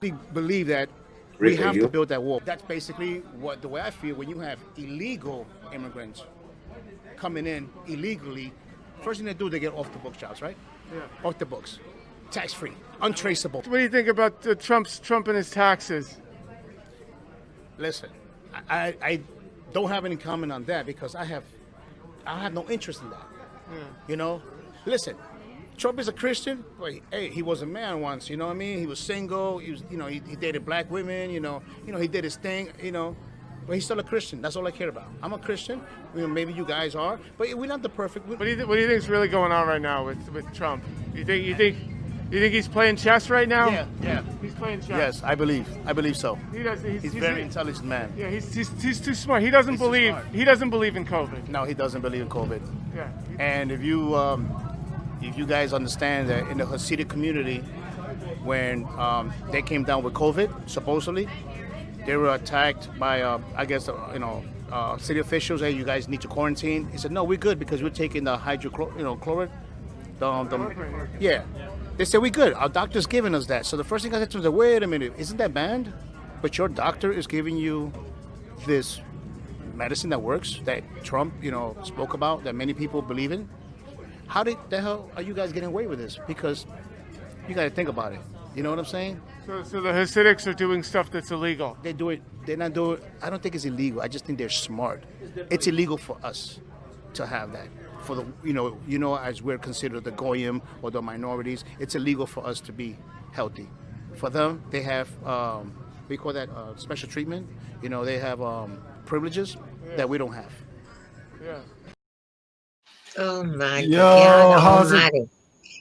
We believe that we have to build that wall. That's basically the way I feel when you have illegal immigrants coming in illegally. First thing they do, they get off the book jobs, right? Yeah. Off the books, tax-free, untraceable. What do you think about Trump and his taxes? Listen, I don't have any comment on that because I have no interest in that. Yeah. You know, listen. Trump is a Christian, but hey, he was a man once, you know what I mean? He was single, he dated black women, he did his thing, but he's still a Christian. That's all I care about. I'm a Christian, maybe you guys are, but we're not the perfect. What do you think is really going on right now with Trump? You think he's playing chess right now? Yeah. He's playing chess. Yes, I believe so. He's a very intelligent man. Yeah, he's too smart. He doesn't believe in COVID. No, he doesn't believe in COVID. Yeah. And if you guys understand that in the Hasidic community, when they came down with COVID, supposedly, they were attacked by, city officials. Hey, you guys need to quarantine. He said, no, we're good because we're taking the hydrochloride. Yeah. They said, we're good. Our doctor's giving us that. So the first thing I said to them was, wait a minute, isn't that banned? But your doctor is giving you this medicine that works, that Trump, spoke about, that many people believe in. How the hell are you guys getting away with this? Because you got to think about it. You know what I'm saying? So the Hasidics are doing stuff that's illegal. They do it. They're not doing. I don't think it's illegal. I just think they're smart. It's illegal for us to have that. For the as we're considered the goyim or the minorities, it's illegal for us to be healthy. For them, they have we call that special treatment. They have privileges that we don't have. Yeah. Oh my God Almighty!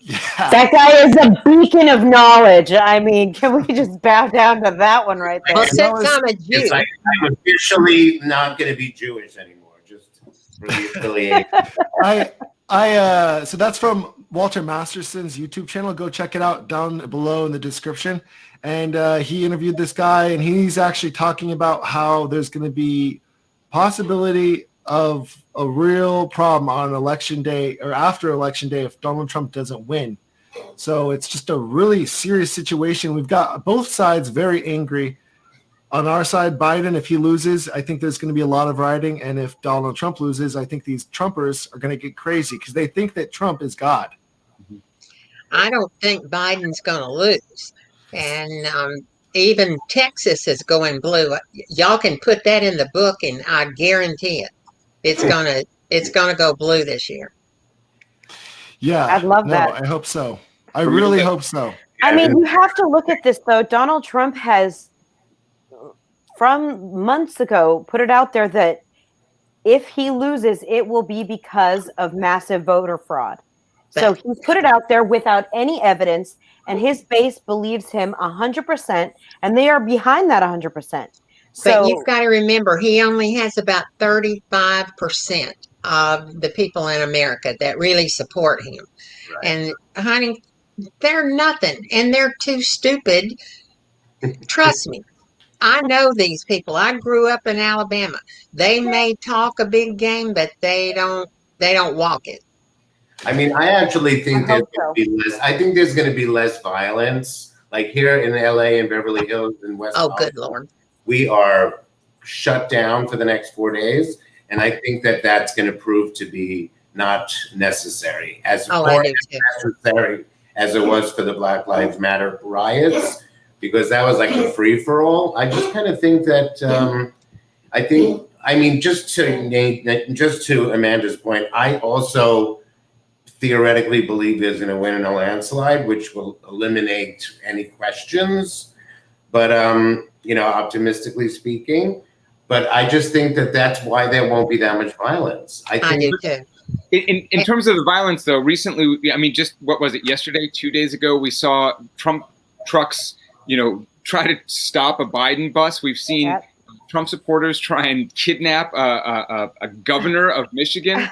Yeah. That guy is a beacon of knowledge. I mean, can we just bow down to that one right there? Well, since I'm a Jew, I'm officially not going to be Jewish anymore. Just really affiliate. So that's from Walter Masterson's YouTube channel. Go check it out down below in the description. And he interviewed this guy, and he's actually talking about how there's going to be possibility of a real problem on election day or after election day if Donald Trump doesn't win. So it's just a really serious situation. We've got both sides very angry. On our side, Biden, if he loses, I think there's going to be a lot of rioting. And if Donald Trump loses, I think these Trumpers are going to get crazy because they think that Trump is God. I don't think Biden's going to lose. And even Texas is going blue. Y'all can put that in the book, and I guarantee it. It's gonna go blue this year. Yeah, I'd love that. I hope so. I really hope so. I mean, you have to look at this though. Donald Trump has, from months ago, put it out there that if he loses, it will be because of massive voter fraud. So he's put it out there without any evidence, and his base believes him 100%, and they are behind that 100%. But you've got to remember, he only has about 35% of the people in America that really support him. Right. And honey, they're nothing, and they're too stupid. Trust me. I know these people. I grew up in Alabama. They may talk a big game, but they don't walk it. I mean, I actually think there's going to be less. I think there's going to be less violence, like here in LA and Beverly Hills and West. Oh, good Lord. We are shut down for the next 4 days, and I think that that's going to prove to be not necessary, as necessary as it was for the Black Lives Matter riots, because that was like a free for all. I just kind of think that just to Amanda's point, I also theoretically believe there's going to win in a landslide, which will eliminate any questions. But optimistically speaking, but I just think that that's why there won't be that much violence. I do too. In terms of the violence, though, recently, I mean, just what was it, yesterday, 2 days ago, we saw Trump trucks, try to stop a Biden bus. We've seen Trump supporters try and kidnap a governor of Michigan.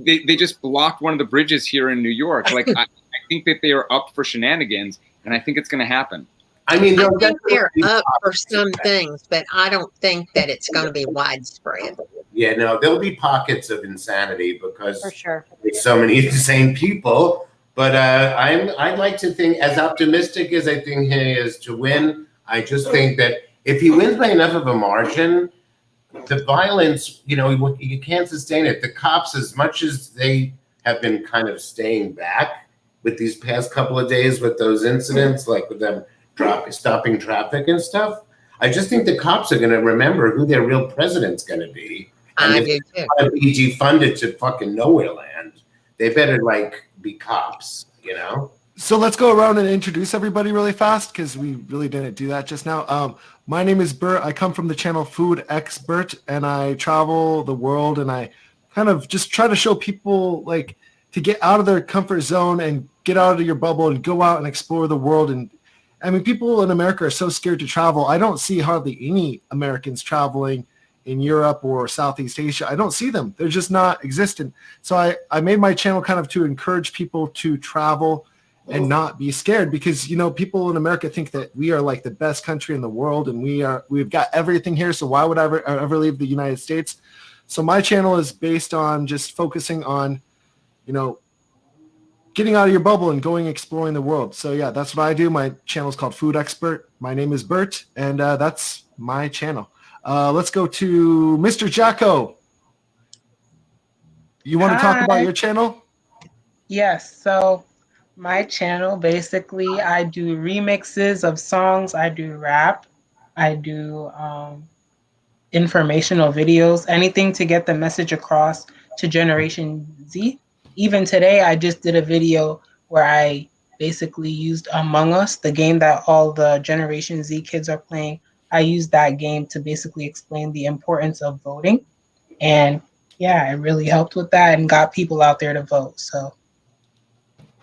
They just blocked one of the bridges here in New York. Like, I think that they are up for shenanigans, and I think it's going to happen. I mean, I think they're up for some things, but I don't think that it's going to be widespread. Yeah, no, there'll be pockets of insanity because for sure there's so many insane people. But I'd like to think, as optimistic as I think he is to win, I just think that if he wins by enough of a margin, the violence, you can't sustain it. The cops, as much as they have been kind of staying back with these past couple of days with those incidents, like with them stopping traffic and stuff, I just think the cops are going to remember who their real president's going to be. And I if do they too. want to be defunded to fucking nowhere land, they better be cops, So let's go around and introduce everybody really fast because we really didn't do that just now. My name is Bert. I come from the channel Food X Bert, and I travel the world, and I kind of just try to show people to get out of their comfort zone and get out of your bubble and go out and explore the world. And I mean, people in America are so scared to travel. I don't see hardly any Americans traveling in Europe or Southeast Asia. I don't see them. They're just not existent. So I made my channel kind of to encourage people to travel and not be scared, because people in America think that we are like the best country in the world and we've got everything here, so why would I ever leave the United States? So my channel is based on just focusing on getting out of your bubble and going exploring the world. So yeah, that's what I do. My channel is called Food Expert. My name is Bert, and that's my channel. Let's go to Mr. Jahko. You want to talk about your channel? Yes, so my channel, basically, I do remixes of songs, I do rap, I do informational videos, anything to get the message across to Generation Z. Even today, I just did a video where I basically used Among Us, the game that all the Generation Z kids are playing. I used that game to basically explain the importance of voting. And yeah, it really helped with that and got people out there to vote. So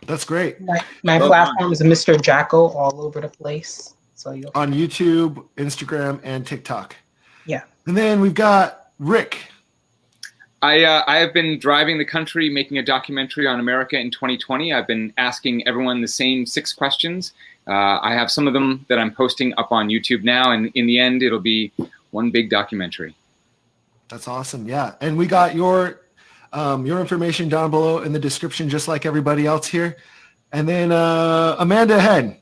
that's great. My platform is Mr. Jahko all over the place. So you'll on YouTube, Instagram, and TikTok. Yeah. And then we've got Rik. I have been driving the country making a documentary on America in 2020. I've been asking everyone the same 6 questions. I have some of them that I'm posting up on YouTube now, and in the end, it'll be one big documentary. That's awesome. Yeah. And we got your information down below in the description, just like everybody else here. And then Amanda Henn.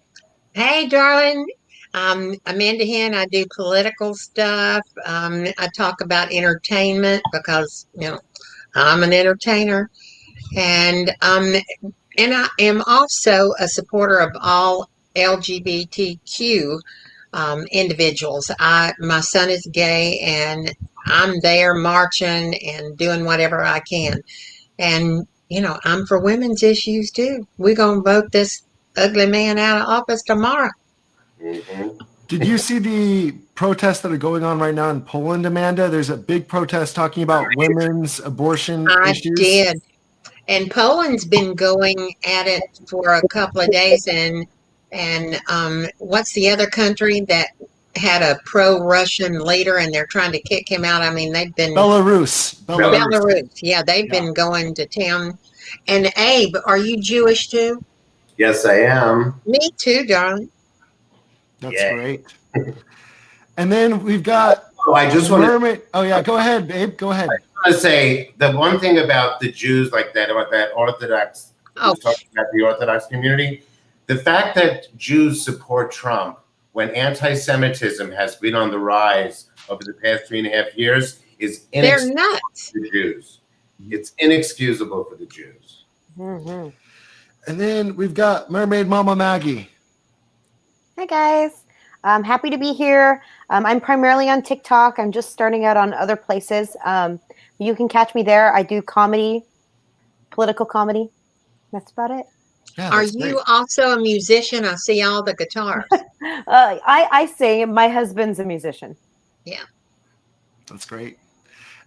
Hey, darling. Amanda Henn. I do political stuff. I talk about entertainment because, I'm an entertainer. And I am also a supporter of all LGBTQ individuals. My son is gay, and I'm there marching and doing whatever I can. And, I'm for women's issues too. We're going to vote this ugly man out of office tomorrow. Mm-hmm. Did you see the protests that are going on right now in Poland, Amanda? There's a big protest talking about women's abortion issues. I did. And Poland's been going at it for a couple of days. And what's the other country that had a pro-Russian leader and they're trying to kick him out? I mean, they've been... Belarus. Yeah, they've been going to town. And Abe, are you Jewish too? Yes, I am. Me too, darling. That's great. And then we've got... I just want to... Oh, yeah, go ahead, babe. Go ahead. I want to say the one thing about the Jews, like that, about that Orthodox... talking about the Orthodox community, the fact that Jews support Trump when anti-Semitism has been on the rise over the past 3.5 years is they're nuts. For the Jews. It's inexcusable for the Jews. Mm-hmm. And then we've got Mermaidmama Maggie. Hi, guys. I'm happy to be here. I'm primarily on TikTok. I'm just starting out on other places. You can catch me there. I do comedy, political comedy. That's about it. Yeah, Are you also a musician? I see all the guitars. I sing. My husband's a musician. Yeah. That's great.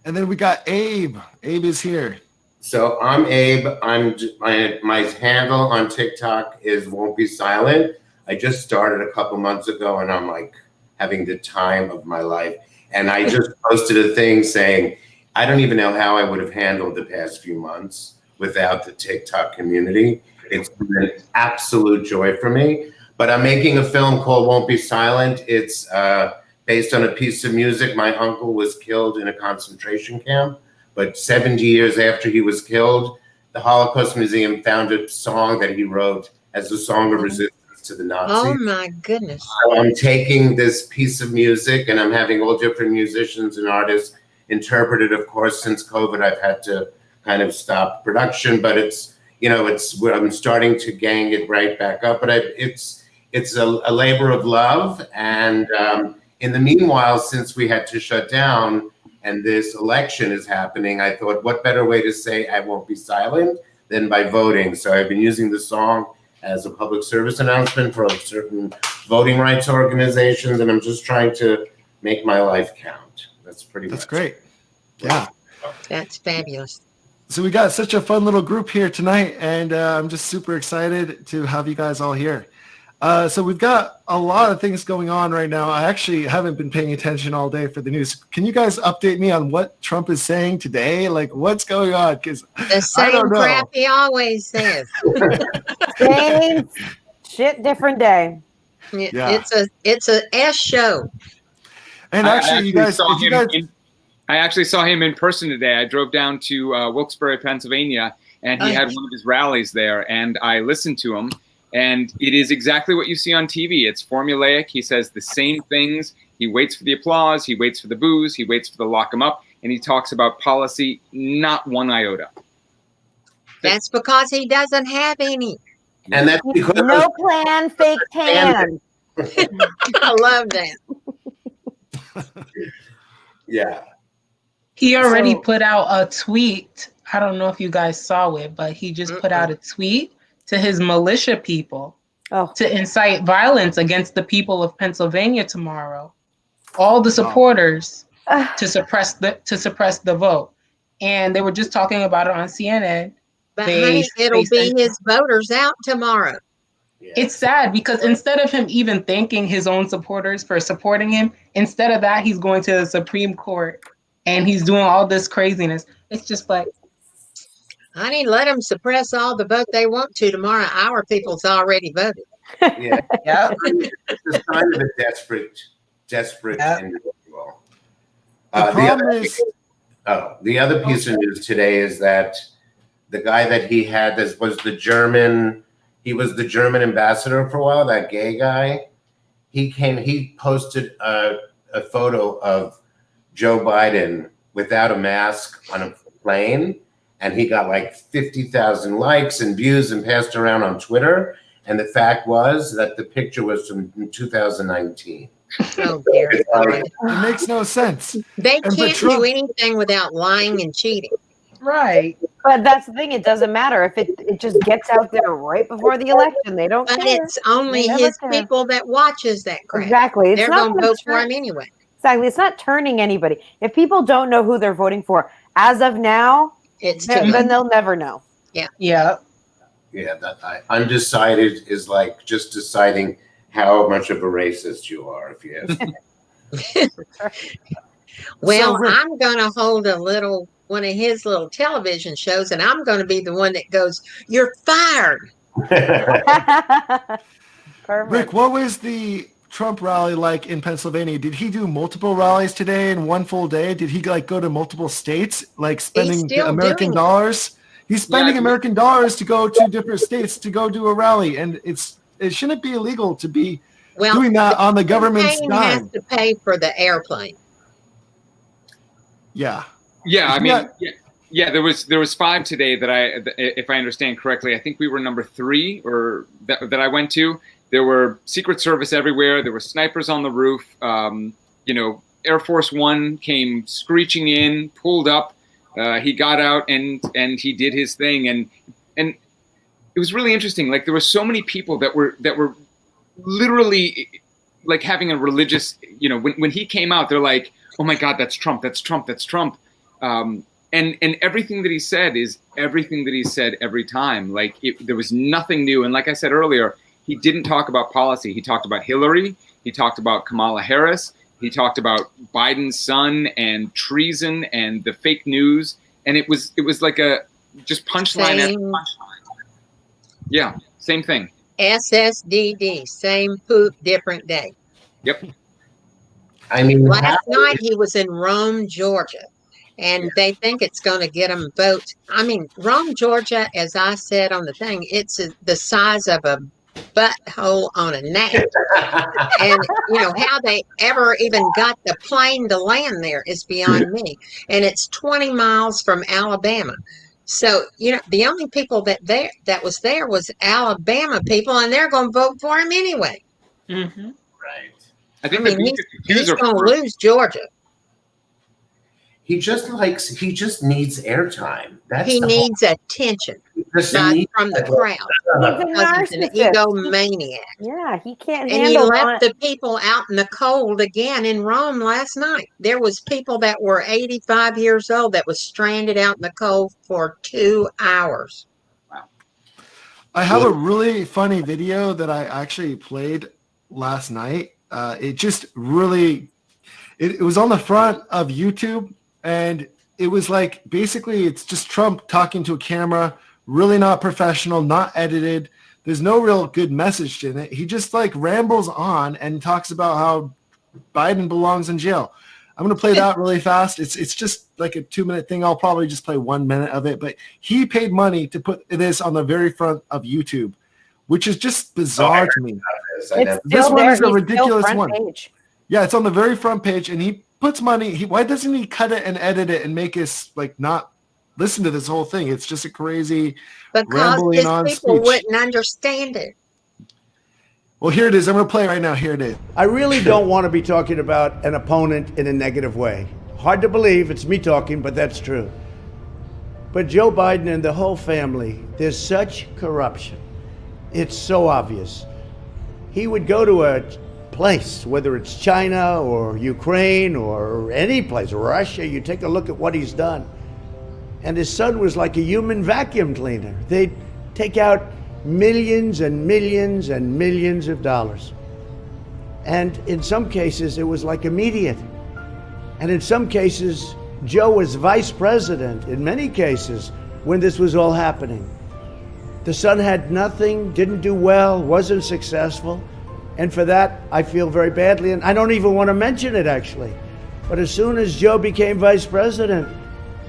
And then we got Abe. Abe is here. So I'm Abe. My handle on TikTok is Won't Be Silent. I just started a couple months ago, and I'm like having the time of my life. And I just posted a thing saying, I don't even know how I would have handled the past few months without the TikTok community. It's been an absolute joy for me. But I'm making a film called Won't Be Silent. It's based on a piece of music. My uncle was killed in a concentration camp, but 70 years after he was killed, the Holocaust Museum found a song that he wrote as a song of resistance to the Nazis. Oh my goodness. So I'm taking this piece of music and I'm having all different musicians and artists interpret it. Of course, since COVID, I've had to kind of stop production, but it's, you know, it's where I'm starting to gang it right back up. But it's a labor of love. And in the meanwhile, since we had to shut down and this election is happening, I thought, what better way to say I won't be silent than by voting? So I've been using the song as a public service announcement for certain voting rights organizations, and I'm just trying to make my life count. That's great. Yeah. That's fabulous. So we got such a fun little group here tonight, and I'm just super excited to have you guys all here. So we've got a lot of things going on right now. I actually haven't been paying attention all day for the news. Can you guys update me on what Trump is saying today? Like, what's going on? Because the same crap he always says. Same shit, different day. Yeah. It's a S show. And actually, I actually saw him in person today. I drove down to Wilkes-Barre, Pennsylvania, and he had one of his rallies there, and I listened to him. And it is exactly what you see on TV. It's formulaic. He says the same things. He waits for the applause. He waits for the boos. He waits for the lock him up. And he talks about policy, not one iota. That's because he doesn't have any. And that's because no plan, fake tan. I love that. Yeah. He already put out a tweet. I don't know if you guys saw it, but he just put out a tweet to his militia people to incite violence against the people of Pennsylvania tomorrow. All the supporters to suppress the vote. And they were just talking about it on CNN. But honey, it'll be his voters out tomorrow. Yeah. It's sad because instead of him even thanking his own supporters for supporting him, instead of that, he's going to the Supreme Court and he's doing all this craziness. It's just like, honey, let them suppress all the vote they want to tomorrow. Our people's already voted. Yeah. It's kind of a desperate individual. The other piece of news today is that the guy that he had was the German ambassador for a while, that gay guy. He posted a photo of Joe Biden without a mask on a plane, and he got like 50,000 likes and views and passed around on Twitter. And the fact was that the picture was from 2019. Oh, dear. It makes no sense. They can't do anything without lying and cheating. Right. But that's the thing. It doesn't matter if it just gets out there right before the election. They don't care. But it's only his people that watches that crap. Exactly. They're going to vote for him anyway. Exactly. It's not turning anybody. If people don't know who they're voting for, as of now, then they'll never know. Yeah. Yeah. Yeah, that undecided is like just deciding how much of a racist you are, if you ask me. Well, I'm going to hold one of his little television shows, and I'm going to be the one that goes, "You're fired." Rik, what was the Trump rally like in Pennsylvania? Did he do multiple rallies today in one full day? Did he like go to multiple states, like spending American dollars? He's spending American dollars to go to different states to go do a rally, and it shouldn't be illegal to be doing that on the government's dime. Has to pay for the airplane. Yeah. Yeah, I mean, there was 5 today that if I understand correctly, I think we were number 3 or that I went to. There were Secret Service everywhere. There were snipers on the roof. Air Force One came screeching in, pulled up. He got out and he did his thing, and it was really interesting. Like there were so many people that were literally like having a religious. When he came out, they're like, "Oh my God, that's Trump! That's Trump! That's Trump!" And everything that he said is everything that he said every time. Like there was nothing new. And like I said earlier, he didn't talk about policy. He talked about Hillary. He talked about Kamala Harris. He talked about Biden's son and treason and the fake news. And it was like a just punchline after punchline. Yeah, same thing. SSDD, same poop, different day. Yep. I mean, last night he was in Rome, Georgia, and they think it's going to get them votes. I mean, Rome, Georgia, as I said on the thing, it's the size of a butthole on a gnat. And, you know, how they ever even got the plane to land there is beyond me. And it's 20 miles from Alabama. So, you know, the only people that was there was Alabama people, and they're going to vote for him anyway. Mm-hmm. Right. I think he's going to lose Georgia. He just needs airtime. He needs attention from the crowd. He's an egomaniac. Yeah, he can't and handle he left the people out in the cold again in Rome last night. There was people that were 85 years old that was stranded out in the cold for 2 hours. Wow. I have a really funny video that I actually played last night. It just really, it was on the front of YouTube. And it was like, basically, it's just Trump talking to a camera, really not professional, not edited. There's no real good message in it. He just like rambles on and talks about how Biden belongs in jail. I'm going to play that really fast. It's just like a 2-minute thing. I'll probably just play 1 minute of it. But he paid money to put this on the very front of YouTube, which is just bizarre to me. This one is a ridiculous one. Page. Yeah, it's on the very front page, and he puts money. Why doesn't he cut it and edit it and make us like not listen to this whole thing? It's just a crazy rambling on speech. Because people wouldn't understand it. Well, here it is. I'm going to play it right now. Here it is. I really don't want to be talking about an opponent in a negative way. Hard to believe it's me talking, but that's true. But Joe Biden and the whole family, there's such corruption. It's so obvious. He would go to a place, whether it's China or Ukraine or any place, Russia, you take a look at what he's done. And his son was like a human vacuum cleaner. They'd take out millions and millions and millions of dollars. And in some cases, it was like immediate. And in some cases, Joe was vice president, in many cases, when this was all happening. The son had nothing, didn't do well, wasn't successful. And for that, I feel very badly. And I don't even want to mention it, actually. But as soon as Joe became vice president,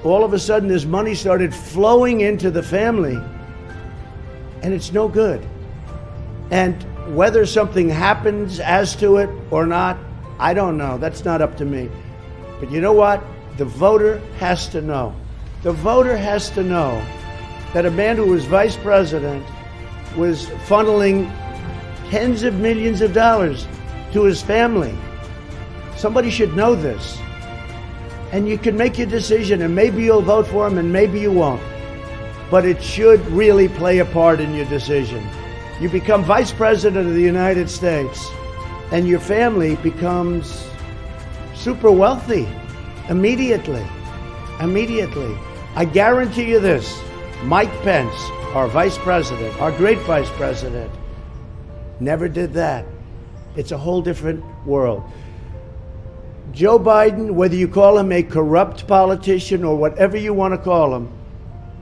all of a sudden this money started flowing into the family. And it's no good. And whether something happens as to it or not, I don't know. That's not up to me. But you know what? The voter has to know. The voter has to know that a man who was vice president was funneling tens of millions of dollars to his family. Somebody should know this. And you can make your decision, and maybe you'll vote for him and maybe you won't. But it should really play a part in your decision. You become vice president of the United States and your family becomes super wealthy immediately. Immediately. I guarantee you this, Mike Pence, our vice president, our great vice president, never did that. It's a whole different world. Joe Biden, whether you call him a corrupt politician or whatever you want to call him,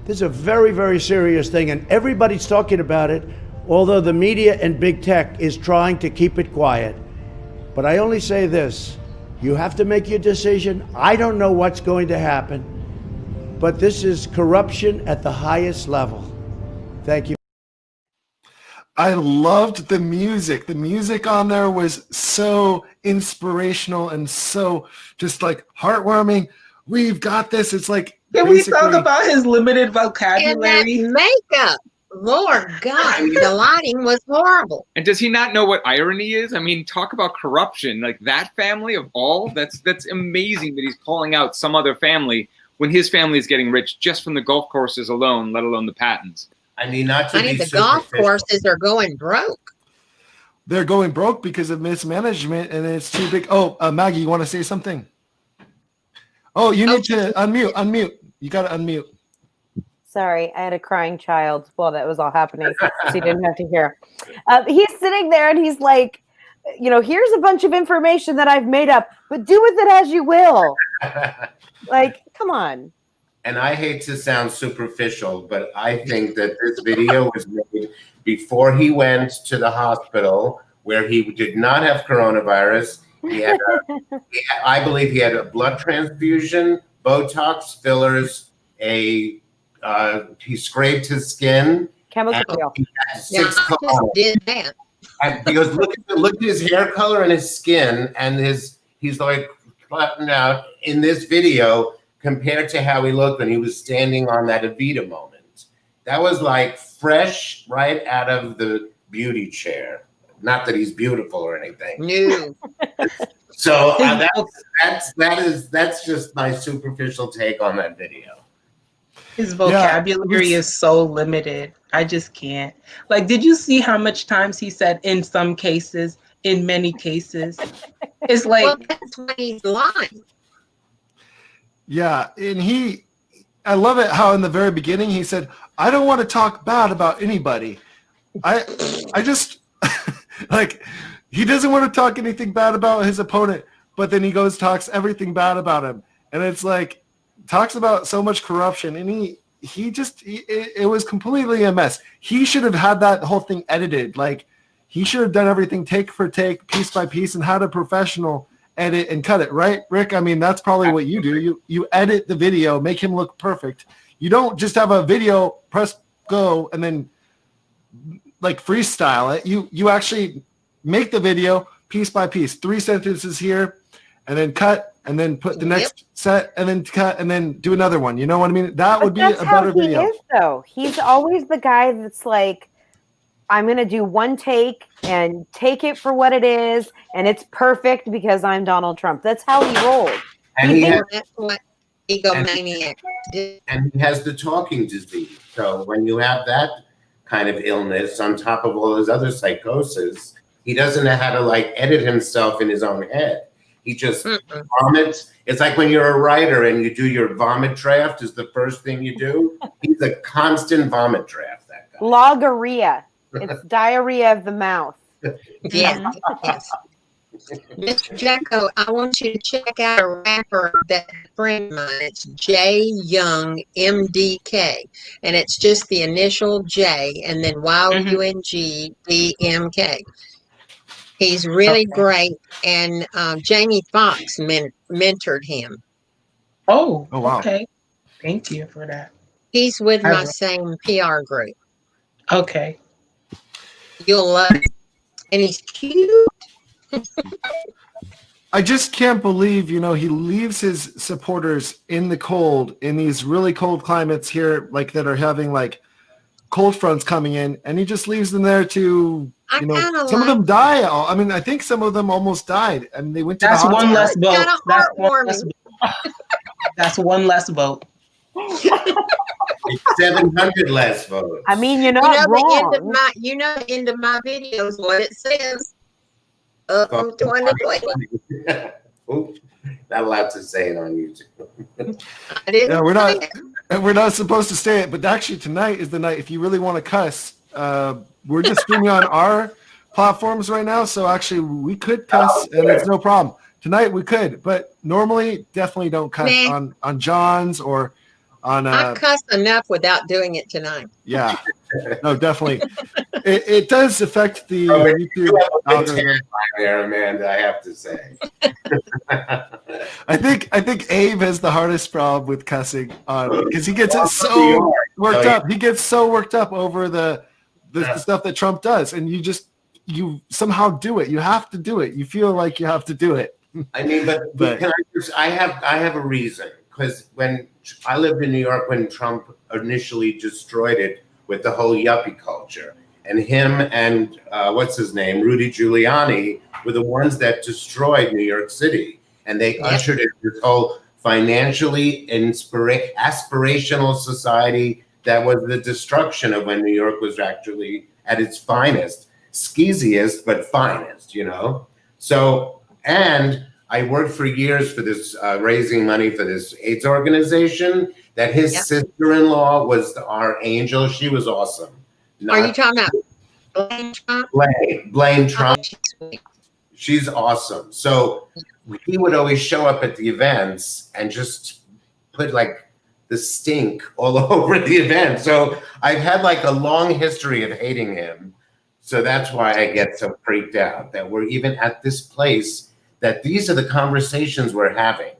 this is a very, very serious thing, and everybody's talking about it, although the media and big tech is trying to keep it quiet. But I only say this, you have to make your decision. I don't know what's going to happen, but this is corruption at the highest level. Thank you. I loved the music. The music on there was so inspirational and so just like heartwarming. We've got this. It's like, can we talk about his limited vocabulary? And that makeup. Lord God, the lighting was horrible. And does he not know what irony is? I mean, talk about corruption. Like that family of all, that's amazing that he's calling out some other family when his family is getting rich just from the golf courses alone, let alone the patents. I mean, not to be the golf courses are going broke. They're going broke because of mismanagement, and it's too big. Oh, Maggie, you want to say something? Oh, you need to unmute. You got to unmute. Sorry, I had a crying child while that was all happening, so you didn't have to hear. He's sitting there, and he's like, you know, here's a bunch of information that I've made up, but do with it as you will. Like, come on. And I hate to sound superficial, but I think that this video was made before he went to the hospital where he did not have coronavirus. He had I believe he had a blood transfusion Botox, fillers, he scraped his skin. Chemical and peel. he had Yeah, 6 I just colors. did that. And because look at his hair color and his skin, and he's like flattened out in this video compared to how he looked when he was standing on that Evita moment. That was like fresh right out of the beauty chair. Not that he's beautiful or anything. No. So that's just my superficial take on that video. His vocabulary is so limited. I just can't. Like, did you see how much times he said in some cases, in many cases? It's like, well, that's why he's lying. Yeah, and I love it how in the very beginning he said, I don't want to talk bad about anybody. I just, like, he doesn't want to talk anything bad about his opponent, but then he talks everything bad about him. And it's like, talks about so much corruption, and it was completely a mess. He should have had that whole thing edited. Like, he should have done everything take for take, piece by piece, and had a professional edit and cut it, right, Rick? I mean, that's probably what you do. You edit the video, make him look perfect. You don't just have a video, press go, and then like freestyle it. You actually make the video piece by piece, 3 sentences here, and then cut, and then put the next set, and then cut, and then do another one. You know what I mean? That would be a better video. He is, though. He's always the guy that's like, I'm going to do one take and take it for what it is, and it's perfect because I'm Donald Trump. That's how he rolls. And That's what egomaniac did. And he has the talking disease. So when you have that kind of illness on top of all his other psychosis, he doesn't know how to like edit himself in his own head. He just vomits. It's like when you're a writer and you do your vomit draft is the first thing you do. He's a constant vomit draft, that guy. Logorrhea. It's diarrhea of the mouth. Yes. Mr. Jahko, I want you to check out a rapper that's a friend of mine. It's J Young MDK, and it's just the initial J and then YUNGDMK. He's really great, and Jamie Foxx mentored him. oh wow. Okay. Thank you for that. He's with my same PR group. Okay. You'll love it. And he's cute. I just can't believe, he leaves his supporters in the cold, in these really cold climates here, like that are having like cold fronts coming in, and he just leaves them there to, some of them die. I mean, I think some of them almost died, and they went to That's the one hospital. less vote. That's one less vote. It's 700 less votes. I mean, you're not wrong. The end of my videos, what it says. 2020. Oops, not allowed to say it on YouTube. I didn't Yeah, say it. we're not supposed to say it, but actually tonight is the night. If you really want to cuss, we're just streaming on our platforms right now, so actually we could cuss, and it's no problem. Tonight we could, but normally definitely don't cuss on John's or on. I cuss enough without doing it tonight. Yeah, no, definitely. It does affect the YouTube algorithm. There, Amanda, I have to say. I think Abe has the hardest problem with cussing because he gets so worked up. He gets so worked up over the stuff that Trump does, and you somehow do it. You have to do it. You feel like you have to do it. I mean, but can I have a reason, because when I lived in New York when Trump initially destroyed it with the whole yuppie culture, and him and what's his name, Rudy Giuliani, were the ones that destroyed New York City, and they ushered in this whole financially aspirational society that was the destruction of when New York was actually at its finest, skeeziest, but finest, So, and I worked for years for this, raising money for this AIDS organization, that his sister-in-law was our angel. She was awesome. Are you talking about Blame Trump? Blame Trump. She's awesome. So he would always show up at the events and just put like the stink all over the event. So I've had like a long history of hating him. So that's why I get so freaked out that we're even at this place, that these are the conversations we're having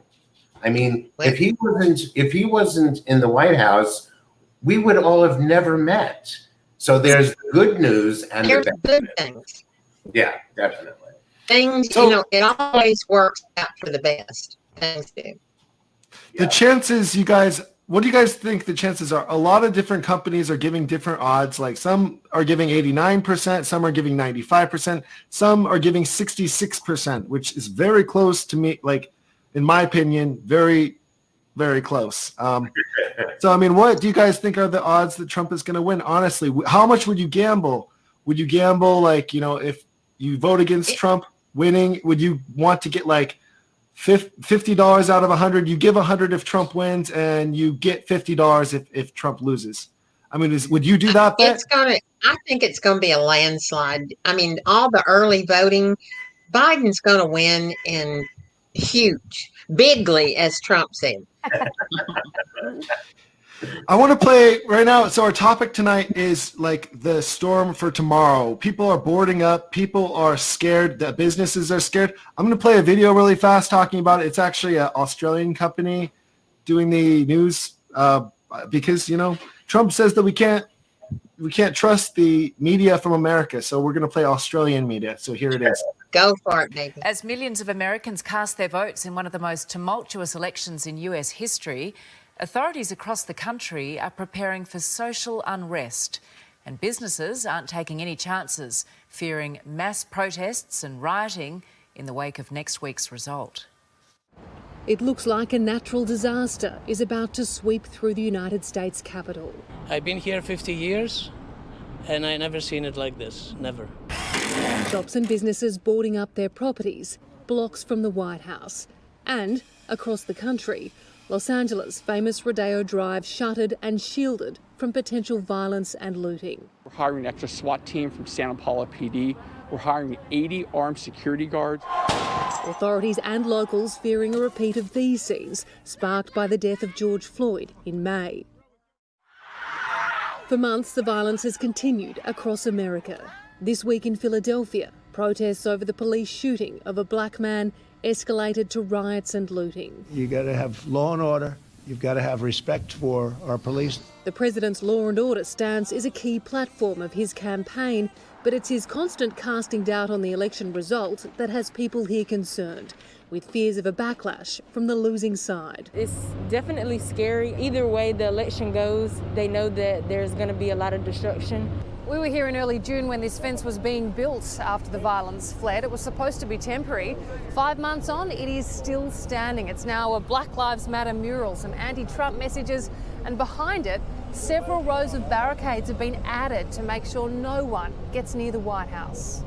I mean, if he wasn't in the White House, we would all have never met. So there's the good news and There's the good things. Yeah, definitely. Things, it always works out for the best. Things do. The chances, you guys, what do you guys think the chances are? A lot of different companies are giving different odds. Like some are giving 89%, some are giving 95%, some are giving 66%, which is very close to me. Like, in my opinion, very, very close. So, I mean, what do you guys think are the odds that Trump is going to win? Honestly, how much would you gamble? Would you gamble, like, if you vote against Trump winning, would you want to get like $50 out of 100? You give 100 if Trump wins, and you get $50 if Trump loses. I mean, would you do that bet? I think it's gonna be a landslide. I mean, all the early voting, Biden's gonna win in huge, bigly, as Trump said. I want to play right now. So our topic tonight is like the storm for tomorrow. People are boarding up. People are scared. The businesses are scared. I'm going to play a video really fast talking about it. It's actually an Australian company doing the news because, Trump says that we can't trust the media from America. So we're going to play Australian media. So here it is. Go for it, baby. As millions of Americans cast their votes in one of the most tumultuous elections in US history, authorities across the country are preparing for social unrest, and businesses aren't taking any chances, fearing mass protests and rioting in the wake of next week's result. It looks like a natural disaster is about to sweep through the United States Capitol. I've been here 50 years and I never seen it like this, never. Shops and businesses boarding up their properties, blocks from the White House. And across the country, Los Angeles' famous Rodeo Drive shuttered and shielded from potential violence and looting. We're hiring an extra SWAT team from Santa Paula PD. We're hiring 80 armed security guards. Authorities and locals fearing a repeat of these scenes, sparked by the death of George Floyd in May. For months, the violence has continued across America. This week in Philadelphia, protests over the police shooting of a black man escalated to riots and looting. You got to have law and order. You've got to have respect for our police. The president's law and order stance is a key platform of his campaign, but it's his constant casting doubt on the election result that has people here concerned, with fears of a backlash from the losing side. It's definitely scary. Either way the election goes, they know that there's going to be a lot of destruction. We were here in early June when this fence was being built after the violence fled. It was supposed to be temporary. 5 months on, it is still standing. It's now a Black Lives Matter mural, some anti-Trump messages, and behind it, several rows of barricades have been added to make sure no one gets near the White House.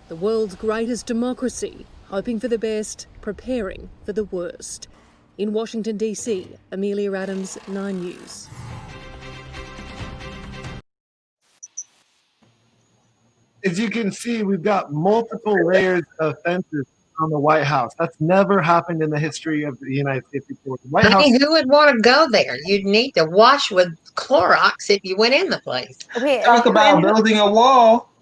The world's greatest democracy, hoping for the best, preparing for the worst. In Washington, D.C., Amelia Adams, 9 News. As you can see, we've got multiple layers of fences on the White House. That's never happened in the history of the United States before. The White House. Who would want to go there? You'd need to wash with Clorox if you went in the place. Okay, Talk about building a wall.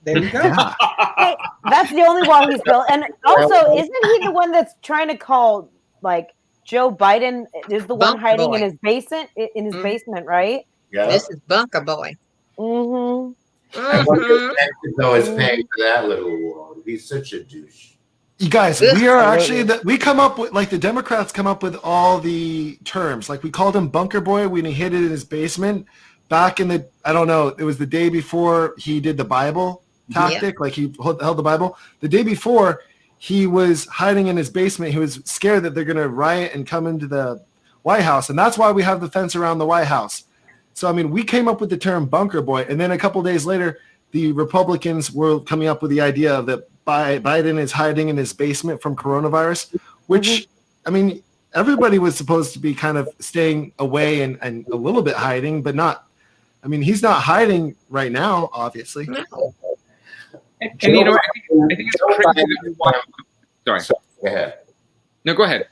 There we go. Hey, that's the only wall he's built. And also, isn't he the one that's trying to call, like, Joe Biden is the one hiding in his basement, basement, right? Yeah. This is Bunker Boy. Mm-hmm. I wonder if Mexico is paying for that little wall. He's such a douche. You guys, we are actually we come up with, like, the Democrats come up with all the terms. Like, we called him Bunker Boy when he hid it in his basement back in the, I don't know, it was the day before he did the Bible tactic. Yeah. Like, he held the Bible. The day before, he was hiding in his basement. He was scared that they're going to riot and come into the White House. And that's why we have the fence around the White House. So, I mean, we came up with the term Bunker Boy. And then a couple days later, the Republicans were coming up with the idea that Biden is hiding in his basement from coronavirus, which, I mean, everybody was supposed to be kind of staying away and a little bit hiding, but not. I mean, he's not hiding right now, obviously. And you know, I think it's crazy that sorry. Go ahead. No, go ahead.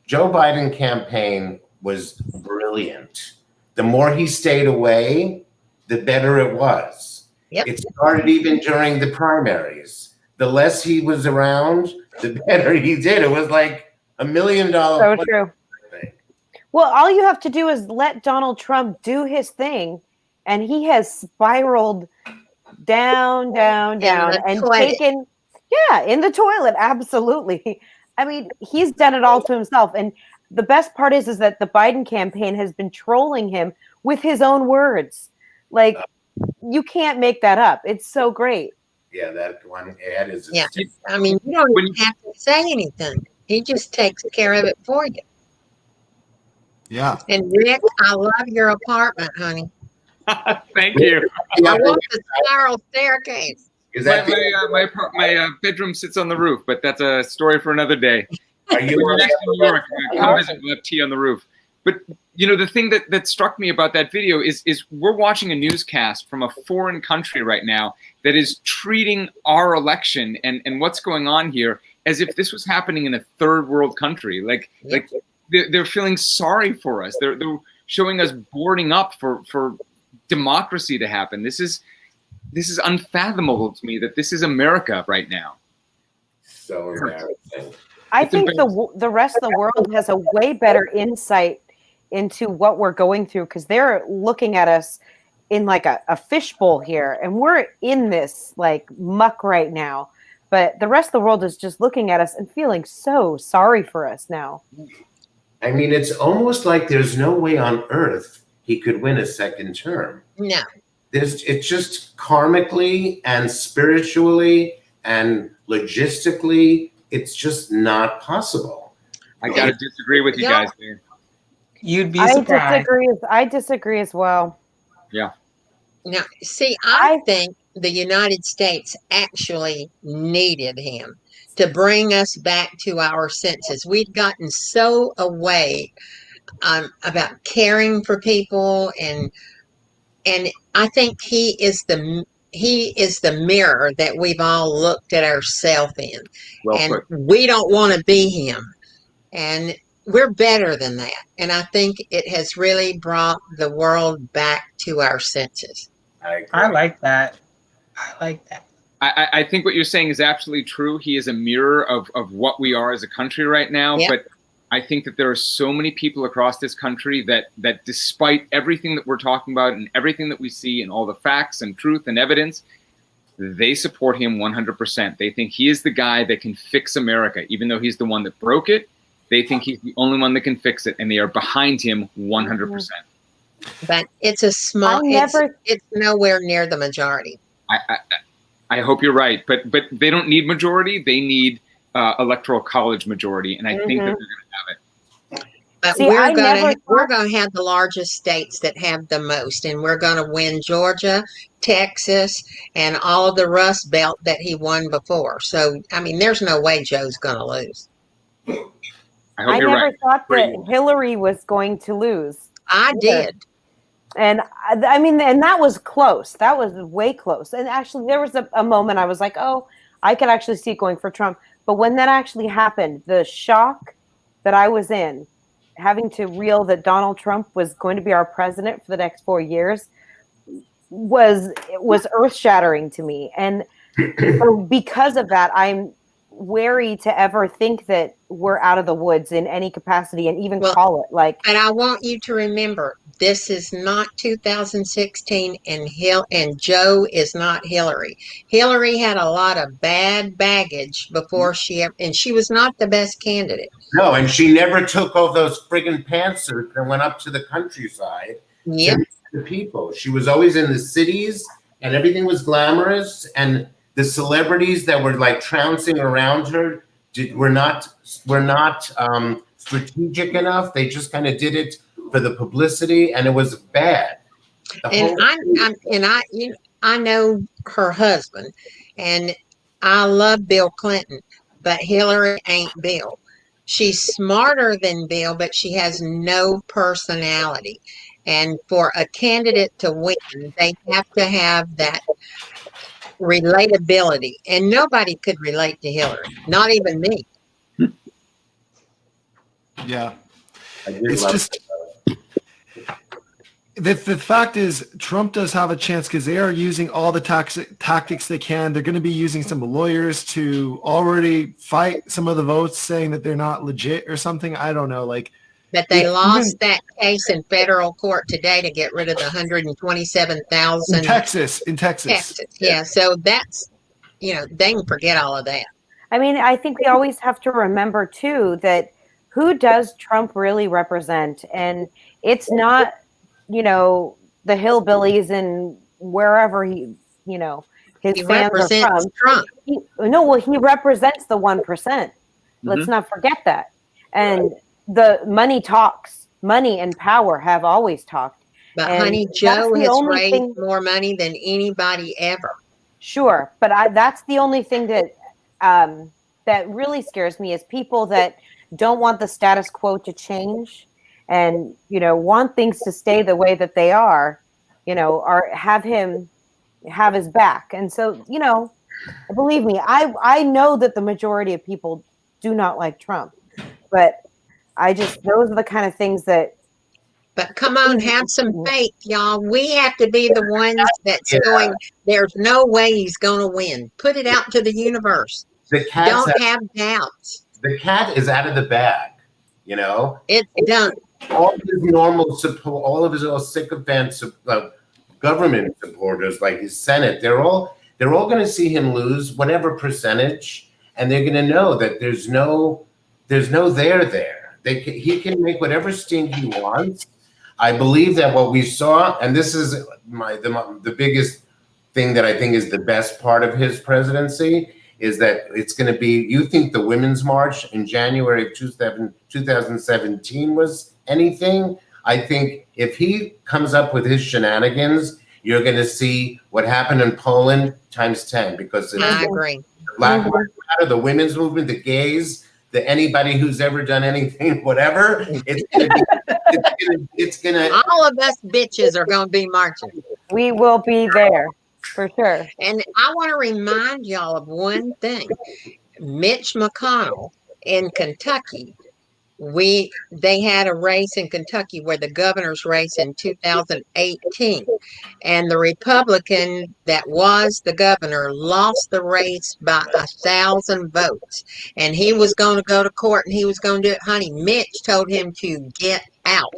Joe Biden campaign was brilliant. The more he stayed away, the better it was. Yep. It started even during the primaries. The less he was around, the better he did. It was like $1 million. So true. Well, all you have to do is let Donald Trump do his thing, and he has spiraled down, and taken, in the toilet, absolutely. I mean, he's done it all to himself, and the best part is that the Biden campaign has been trolling him with his own words. Like, you can't make that up. It's so great. Yeah, that one ad is. Yeah, I mean, you don't even have to say anything. He just takes care of it for you. Yeah. And Rick, I love your apartment, honey. Thank you. I want the spiral staircase. My bedroom sits on the roof, but that's a story for another day. Are you When you're next to New York, come visit. We'll have tea on the roof. But the thing that struck me about that video is we're watching a newscast from a foreign country right now that is treating our election and what's going on here as if this was happening in a third world country. Like they're feeling sorry for us. They're showing us boarding up for democracy to happen. This is unfathomable to me that this is America right now. So embarrassing. I think the rest of the world has a way better insight into what we're going through because they're looking at us in like a fishbowl here, and we're in this like muck right now. But the rest of the world is just looking at us and feeling so sorry for us now. I mean, it's almost like there's no way on earth he could win a second term. No. It's just karmically and spiritually and logistically, it's just not possible. I gotta disagree with you guys there. You'd be surprised. I disagree as well. Yeah. Now, see, I think the United States actually needed him to bring us back to our senses. We'd gotten so away about caring for people, and I think he is the mirror that we've all looked at ourselves in. Well put. We don't want to be him. And we're better than that. And I think it has really brought the world back to our senses. I like that. I think what you're saying is absolutely true. He is a mirror of what we are as a country right now. Yep. But I think that there are so many people across this country that despite everything that we're talking about and everything that we see and all the facts and truth and evidence, they support him 100%. They think he is the guy that can fix America, even though he's the one that broke it. They think he's the only one that can fix it, and they are behind him 100%. But it's a small. It's nowhere near the majority. I hope you're right, but they don't need majority. They need electoral college majority, and I think that they're going to have it. But See, we're going to have the largest states that have the most, and we're going to win Georgia, Texas, and all of the Rust Belt that he won before. So, I mean, there's no way Joe's going to lose. I never thought that Hillary was going to lose. I did. And I mean, and that was close. That was way close. And actually, there was a moment I was like, oh, I could actually see it going for Trump. But when that actually happened, the shock that I was in, having to reel that Donald Trump was going to be our president for the next 4 years, was earth-shattering to me. And because of that, I'm wary to ever think that we're out of the woods in any capacity and even call it like. And I want you to remember, this is not 2016, and Joe is not Hillary. Hillary had a lot of bad baggage before and she was not the best candidate. No, and she never took off those friggin' pantsuits and went up to the countryside to meet the people. She was always in the cities, and everything was glamorous, and the celebrities that were like trouncing around her were not strategic enough. They just kind of did it for the publicity, and it was bad. I know her husband, and I love Bill Clinton, but Hillary ain't Bill. She's smarter than Bill, but she has no personality. And for a candidate to win, they have to have that relatability, and nobody could relate to Hillary, not even me. Yeah, it's the fact is, Trump does have a chance because they are using all the tactics they can. They're going to be using some lawyers to already fight some of the votes, saying that they're not legit or something. I don't know. Like, but they lost that case in federal court today to get rid of the 127,000 in Texas. Yeah, so that's, you know, they can forget all of that. I mean, I think we always have to remember too that who does Trump really represent, and it's not, you know, the hillbillies and wherever he, you know, his fans are from. Trump. He represents the 1%. Let's not forget that. And the money talks. Money and power have always talked. But and honey, Joe has raised more money than anybody ever. Sure, but that's the only thing that that really scares me is people that don't want the status quo to change, and you know, want things to stay the way that they are, you know, or have his back. And so, you know, believe me, I know that the majority of people do not like Trump, but those are the kind of things that. But come on, have some faith, y'all. We have to be the ones that's going, there's no way he's going to win. Put it out to the universe. Don't have doubts. The cat is out of the bag, you know? It's done. All of his normal support, all of his sycophant government supporters, like his Senate, they're all going to see him lose whatever percentage, and they're going to know that there's no there. He can make whatever stink he wants. I believe that what we saw, and this is the biggest thing that I think is the best part of his presidency, is that it's going to be, you think the Women's March in January of 2017 was anything? I think if he comes up with his shenanigans, you're going to see what happened in Poland times 10, because I agree. The Black Lives Matter, the women's movement, the gays, anybody who's ever done anything, whatever, it's gonna. All of us bitches are gonna be marching. We will be there for sure. And I want to remind y'all of one thing: Mitch McConnell in Kentucky. They had a race in Kentucky where the governor's race in 2018, and the Republican that was the governor lost the race by 1,000 votes, and he was going to go to court and he was going to do it. Honey, Mitch told him to get out,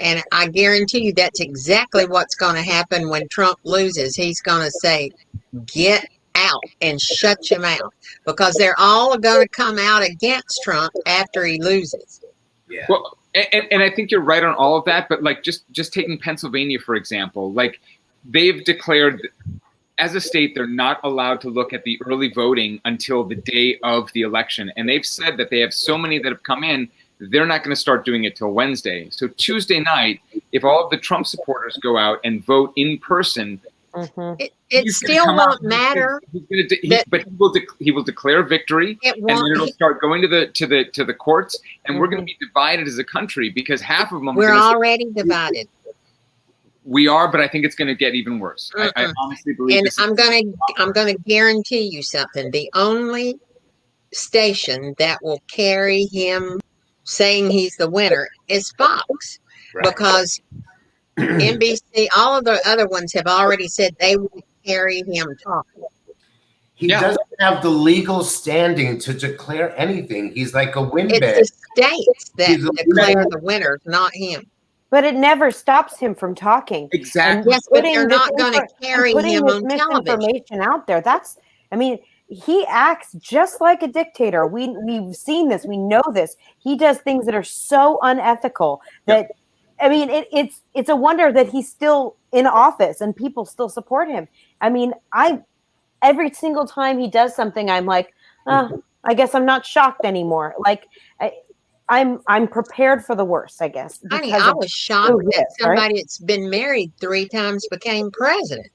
and I guarantee you that's exactly what's going to happen when Trump loses. He's going to say, "Get out," and shut your mouth, because they're all going to come out against Trump after he loses. Yeah. Well, and I think you're right on all of that, but like just taking Pennsylvania, for example, like they've declared as a state, they're not allowed to look at the early voting until the day of the election. And they've said that they have so many that have come in, they're not going to start doing it till Wednesday. So Tuesday night, if all of the Trump supporters go out and vote in person, it still won't matter. But he will declare victory, and then it'll start going to the courts, and we're going to be divided as a country, because half of them we're already divided. We are, but I think it's going to get even worse. I honestly believe. And I'm going to guarantee you something. The only station that will carry him saying he's the winner is Fox, because NBC, all of the other ones have already said they will carry him talking. He doesn't have the legal standing to declare anything. He's like a windbag. It's the states that declare the winners, not him. But it never stops him from talking. Exactly. Yes, but they're not going to carry him on television. Misinformation out there. He acts just like a dictator. We've seen this. We know this. He does things that are so unethical that. I mean, it's a wonder that he's still in office and people still support him. I mean, every single time he does something, I'm like, I guess I'm not shocked anymore. Like, I'm prepared for the worst, I guess. Honey, I was shocked that somebody that's been married 3 times became president.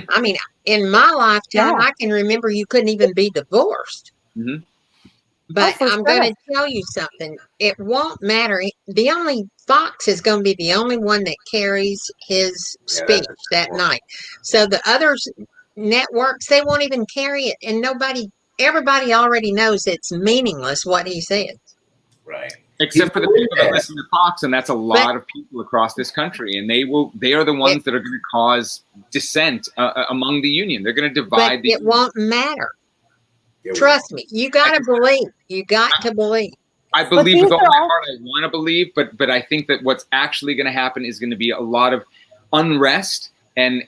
I mean, in my lifetime, I can remember you couldn't even be divorced. Mm-hmm. But I'm going to tell you something. It won't matter. Fox is going to be the only one that carries his speech that night. So the other networks, they won't even carry it. And everybody already knows it's meaningless what he says. Right. Except for the people that listen to Fox, and that's a lot of people across this country, and they are the ones that are going to cause dissent among the union. They're going to divide. But it won't matter. Trust me. You got to believe. You got to believe. I believe with all my heart. I want to believe, but I think that what's actually going to happen is going to be a lot of unrest and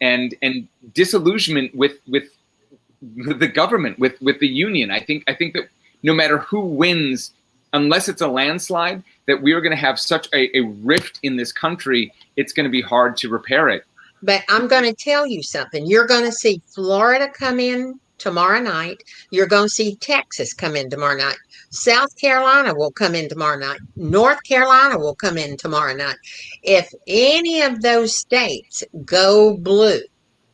disillusionment with the government, with the union. I think that no matter who wins, unless it's a landslide, that we are going to have such a rift in this country, it's going to be hard to repair it. But I'm going to tell you something. You're going to see Florida come in tomorrow night. You're going to see Texas come in tomorrow night. South Carolina will come in tomorrow night. North Carolina will come in tomorrow night. If any of those states go blue,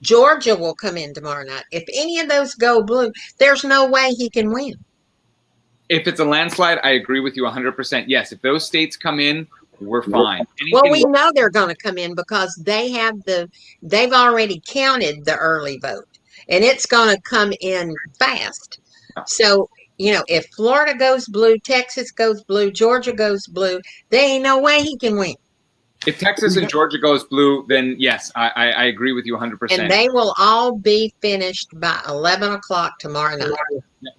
Georgia will come in tomorrow night. If any of those go blue, there's no way he can win. If it's a landslide, I agree with you 100%. Yes, if those states come in, we're fine. Well, we know they're going to come in because they've already counted the early vote, and it's going to come in fast. So, if Florida goes blue, Texas goes blue, Georgia goes blue, there ain't no way he can win. If Texas and Georgia goes blue, then yes, I agree with you 100%. And they will all be finished by 11 o'clock tomorrow night.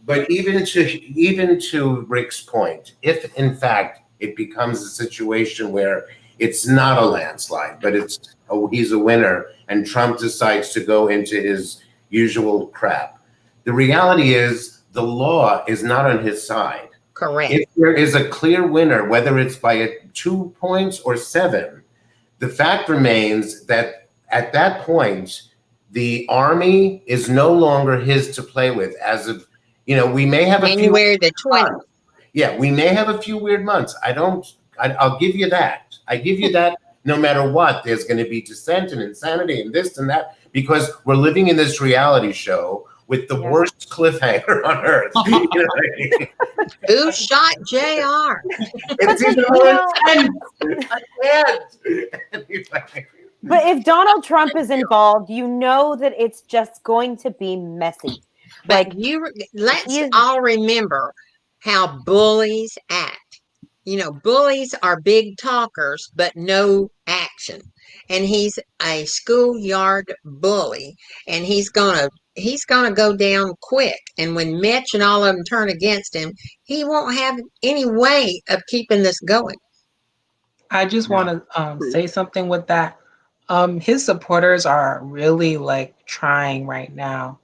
But even to Rik's point, if in fact it becomes a situation where it's not a landslide, but he's a winner, and Trump decides to go into his usual crap, the reality is the law is not on his side. Correct. If there is a clear winner, whether it's by 2 points or 7, the fact remains that at that point, the army is no longer his to play with. As of, we may have January the 20th. Yeah, we may have a few weird months. I'll give you that. I give you that. No matter what, there's going to be dissent and insanity and this and that, because we're living in this reality show with the worst cliffhanger on earth. You know what I mean? Who shot JR? It's even more intense. I can't. But if Donald Trump is involved, you know that it's just going to be messy. But let's all remember how bullies act. Bullies are big talkers, but no action. And he's a schoolyard bully, and he's gonna go down quick. And when Mitch and all of them turn against him, he won't have any way of keeping this going. I just want to say something with that. His supporters are really trying right now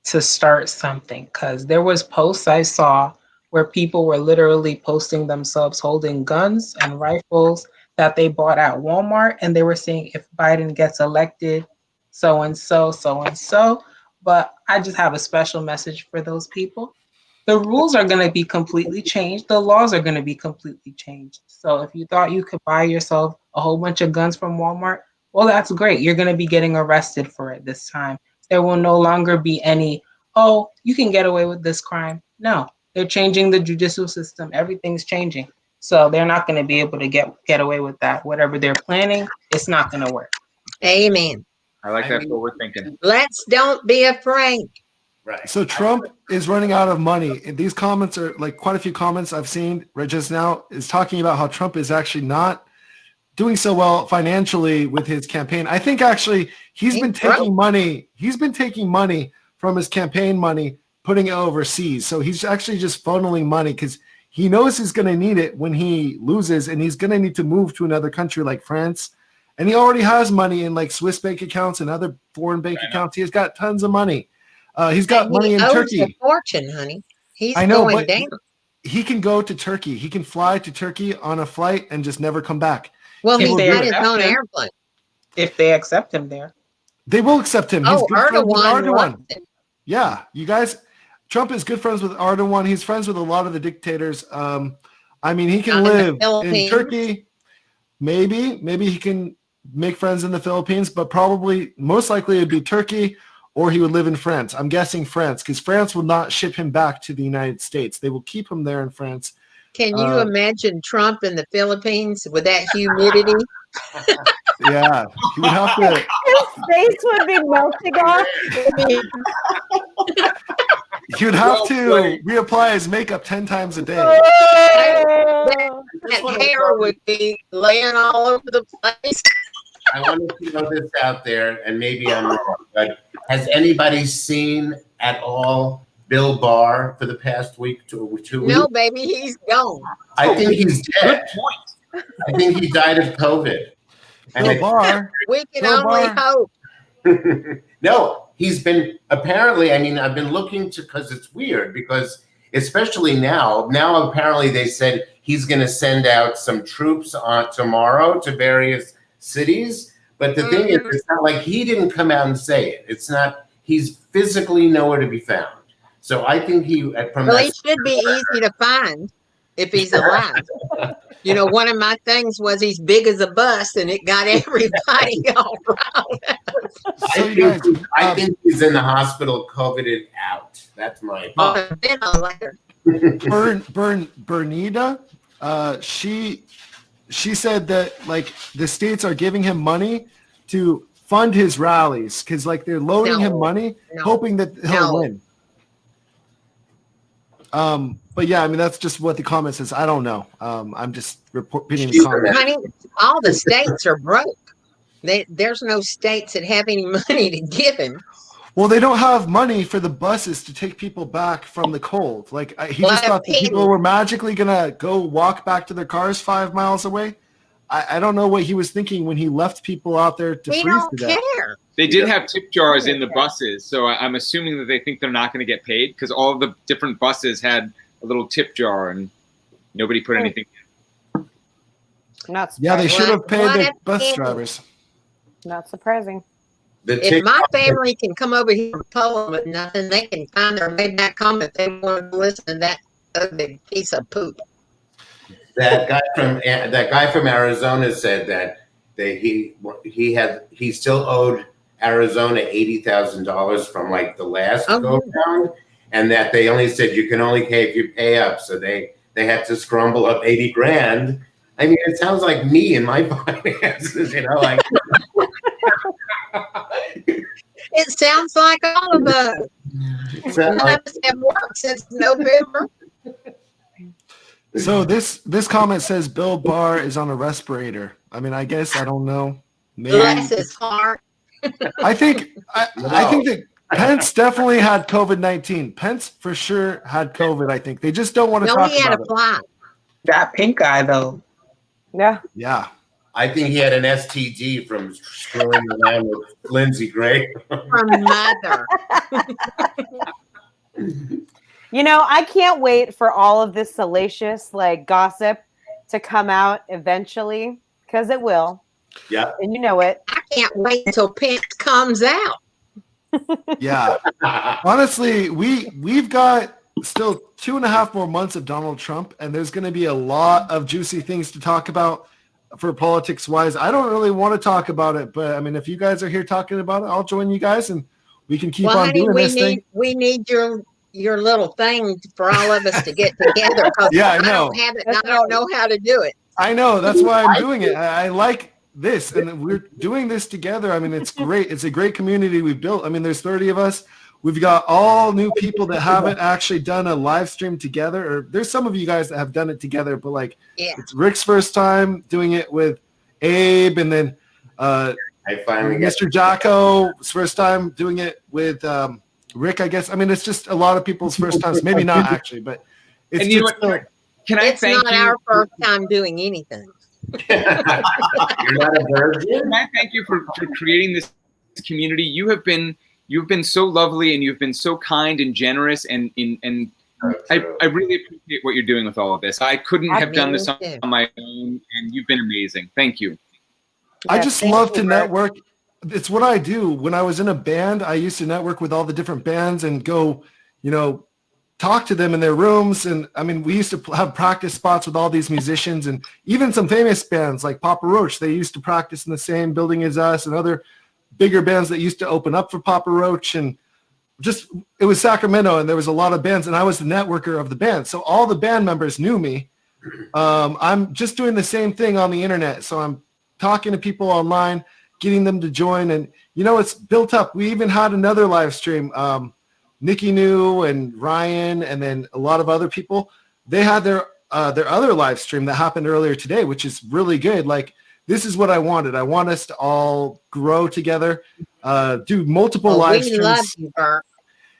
to start something, because there was posts I saw where people were literally posting themselves holding guns and rifles that they bought at Walmart, and they were saying, if Biden gets elected, so and so, so and so. But I just have a special message for those people. The rules are going to be completely changed. The laws are going to be completely changed. So if you thought you could buy yourself a whole bunch of guns from Walmart, well, that's great. You're going to be getting arrested for it this time. There will no longer be any, you can get away with this crime. No, they're changing the judicial system. Everything's changing. So they're not going to be able to get away with that. Whatever they're planning, it's not going to work. Amen. I like that's what we're thinking. Let's don't be afraid. Right. So Trump is running out of money. And these comments are quite a few comments I've seen right just now is talking about how Trump is actually not doing so well financially with his campaign. I think actually he's been taking money. He's been taking money from his campaign money, putting it overseas. So he's actually just funneling money because he knows he's going to need it when he loses, and he's going to need to move to another country like France. And he already has money in Swiss bank accounts and other foreign bank accounts. He's got tons of money. He's got money in Turkey. A fortune, honey. He's going down. He can go to Turkey. He can fly to Turkey on a flight and just never come back. Well, he's got his own airplane. If they accept him there. They will accept him. He's good friends with Erdogan. Yeah, you guys, Trump is good friends with Erdogan. He's friends with a lot of the dictators. He can live in Turkey. Maybe he can make friends in the Philippines, but probably most likely it'd be Turkey, or he would live in France. I'm guessing France, because France will not ship him back to the United States. They will keep him there in France. Can you imagine Trump in the Philippines with that humidity? Yeah, he would have to. His face would be melting off. He would have to reapply his makeup 10 times a day. That hair would be laying all over the place. I wanted to throw this out there, and maybe I'm wrong, but has anybody seen at all Bill Barr for the past week to 2 weeks? No, baby, he's gone. I think he's dead. I think he died of COVID. Bill Barr. We can only hope. No, he's been apparently. I mean, I've been looking to because it's weird because especially now. Now apparently they said he's going to send out some troops on tomorrow to various cities. But the thing is, it's not like he didn't come out and say it. It's not. He's physically nowhere to be found. So I think he Well, he should be easy to find if he's alive. You know, one of my things was he's big as a bus, and it got everybody all riled up. I think he's in the hospital, COVIDed out. That's my Bernita, she said that like the states are giving him money to fund his rallies because like they're loaning him money, hoping that he'll win. But yeah, I mean that's just what the comment says. I don't know. I'm just repeating the comment. Honey, all the states are broke. There's no states that have any money to give him. Well, they don't have money for the buses to take people back from the cold. Like he just thought that people were magically gonna go walk back to their cars 5 miles away. I don't know what he was thinking when he left people out there to freeze to death. They did have tip jars in the buses, so I'm assuming that they think they're not going to get paid because all of the different buses had a little tip jar and nobody put anything in. Not surprising. Yeah, they should have paid the bus drivers. Not surprising. If my family can come over here and poem with nothing, they can find their way back home if they want to listen to that ugly piece of poop. That guy from Arizona said that he still owed Arizona $80,000 from like the last go round, and that they only said you can only pay if you pay up. So they had to scrumble up 80 grand. I mean, it sounds like me and my finances, you know, like. It sounds like all of us. None of us have worked since November. So this comment says Bill Barr is on a respirator. I mean, I guess I don't know. Maybe. Bless his heart. I think that Pence definitely had COVID-19. Pence for sure had COVID. I think they just don't want to talk he had about a fly. That pink guy though. Yeah. Yeah. I think he had an STD from screwing around with Lindsey Graham. From mother. You know, I can't wait for all of this salacious like gossip to come out eventually because it will. Yeah. And you know it. I can't wait until Pence comes out. Yeah. Honestly, we've got still 2.5 more months of Donald Trump, and there's going to be a lot of juicy things to talk about for politics wise. I don't really want to talk about it, but I mean, if you guys are here talking about it, I'll join you guys and we can keep on doing this thing. We need your little thing for all of us to get together. Yeah, I know. don't have it. And I don't know how to do it. I know. That's why I'm doing it. I like this, and we're doing this together. I mean, it's great. It's a great community we've built. I mean, there's 30 of us. We've got all new people that haven't actually done a live stream together, or there's some of you guys that have done it together, but like it's Rick's first time doing it with Abe, and then I finally Mr. Jahko's first time doing it with Rik, I guess. I mean, it's just a lot of people's first times. Maybe not actually, but it's and you just know what? Can I it's thank not you? our first time doing anything. You're not a virgin? Can I thank you for creating this community? You've been so lovely, and you've been so kind and generous, and I really appreciate what you're doing with all of this. I couldn't have done this on my own, and you've been amazing. Thank you. I just love to network. It's what I do. When I was in a band, I used to network with all the different bands and go, talk to them in their rooms. And I mean, we used to have practice spots with all these musicians, and even some famous bands like Papa Roach. They used to practice in the same building as us, and other bigger bands that used to open up for Papa Roach. And just, it was Sacramento, and there was a lot of bands, and I was the networker of the band. So all the band members knew me. I'm just doing the same thing on the internet. So I'm talking to people online, getting them to join, and it's built up. We even had another live stream. NIKKINOO and Ryan, and then a lot of other people. They had their their other live stream that happened earlier today, which is really good. Like, this is what I wanted. I want us to all grow together, do multiple live streams. We love you, Bert.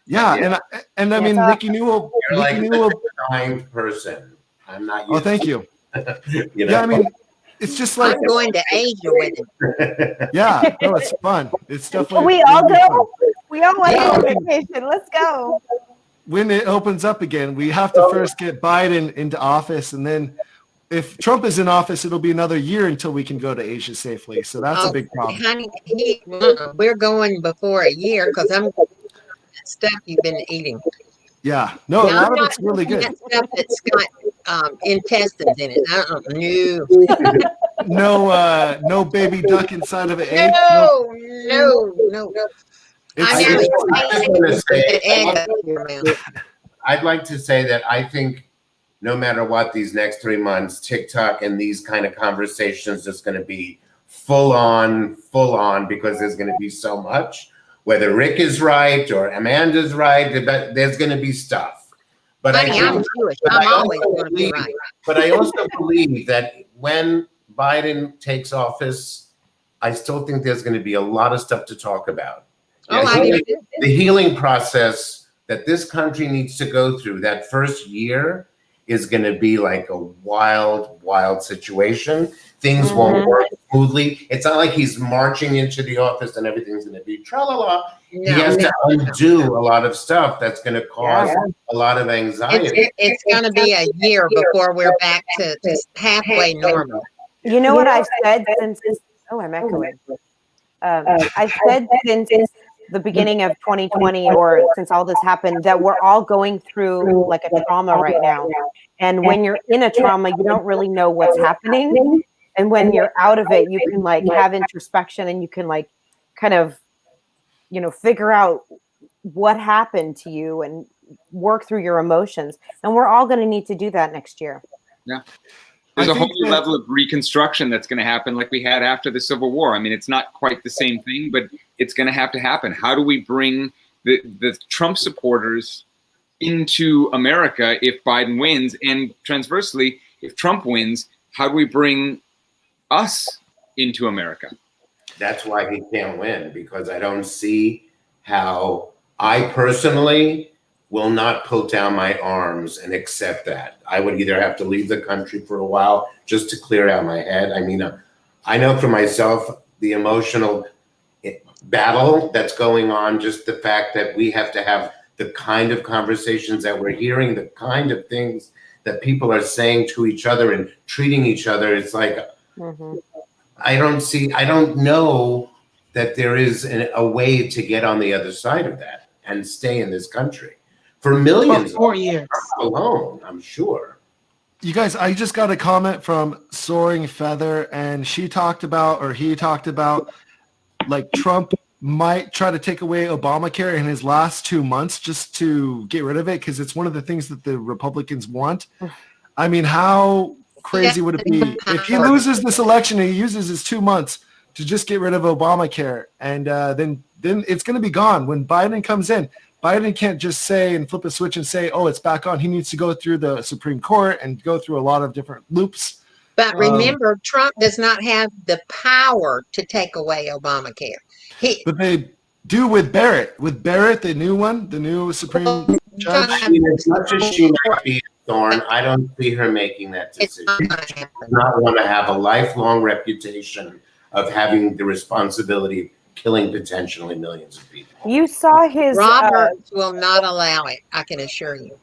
Yeah, and I mean, NIKKINOO You're like will. a kind person. I'm not. Oh, thank you. You know? Yeah, I mean, it's just like I'm going to Asia with him. Yeah, no, it's fun. It's definitely. Can we all go? We all want to go on vacation. Let's go. When it opens up again, we have to first get Biden into office, and then if Trump is in office, it'll be another year until we can go to Asia safely. So that's a big problem. Honey, we're going before a year because I'm stuff you've been eating. Yeah, no, a lot of it's really good. That stuff that's got intestines in it. No baby duck inside of an egg. No. I'd like to say that I think no matter what, these next 3 months, TikTok and these kind of conversations is going to be full on, because there's going to be so much. Whether Rik is right or Amanda's right, there's going to be stuff. But I'm Jewish. I'm always going to be right. But I also believe that when Biden takes office, I still think there's going to be a lot of stuff to talk about. The healing process that this country needs to go through, that first year, is going to be like a wild situation. Things won't work smoothly. It's not like he's marching into the office and everything's going to be tra-la-la. He has to undo a lot of stuff that's going to cause a lot of anxiety. It's going to be a year before we're back to just halfway normal. You know what I've said since? Oh, I'm echoing. I've said since the beginning of 2020, or since all this happened, that we're all going through like a trauma right now. And when you're in a trauma, you don't really know what's happening. And when you're out of it, you can like have introspection, and you can like kind of, figure out what happened to you and work through your emotions. And we're all going to need to do that next year. Yeah. There's a whole new level of reconstruction that's going to happen like we had after the Civil War. I mean, it's not quite the same thing, but it's going to have to happen. How do we bring the Trump supporters into America if Biden wins? And transversely, if Trump wins, how do we bring us into America? That's why he can't win, because I don't see how I personally will not put down my arms and accept that. I would either have to leave the country for a while just to clear out my head. I mean, I know for myself, the emotional battle that's going on, just the fact that we have to have the kind of conversations that we're hearing, the kind of things that people are saying to each other and treating each other. It's like, I don't know that there is a way to get on the other side of that and stay in this country. For millions for 4 years alone, I'm sure. You guys, I just got a comment from Soaring Feather, and he talked about, like, Trump might try to take away Obamacare in his last 2 months just to get rid of it, because it's one of the things that the Republicans want. I mean, how crazy would it be if he loses this election and he uses his 2 months to just get rid of Obamacare, and then it's going to be gone when Biden comes in. Biden can't just say and flip a switch and say, oh, it's back on. He needs to go through the Supreme Court and go through a lot of different loops. But remember, Trump does not have the power to take away Obamacare. But they do with Barrett. With Barrett, the new one, the new Supreme Judge. As much as she might be Thorne, I don't see her making that decision. She does not want to have a lifelong reputation of having the responsibility of killing potentially millions of people. You saw his... Roberts will not allow it, I can assure you.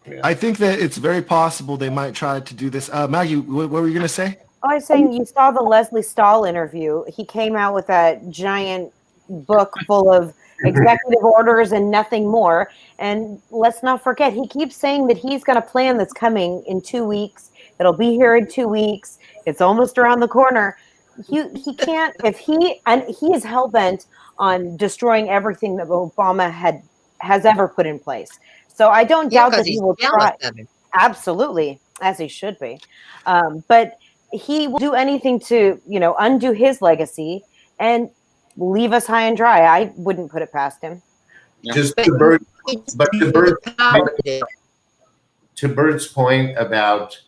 Yeah. I think that it's very possible they might try to do this. Maggie, what were you going to say? I was saying you saw the Leslie Stahl interview. He came out with that giant book full of executive orders and nothing more. And let's not forget, he keeps saying that he's got a plan that's coming in 2 weeks. It'll be here in 2 weeks. It's almost around the corner. He can't, if he is hell-bent on destroying everything that Obama has ever put in place. So I don't doubt that he will try. Absolutely, as he should be. But he will do anything to, undo his legacy and leave us high and dry. I wouldn't put it past him. Just to Bert's point about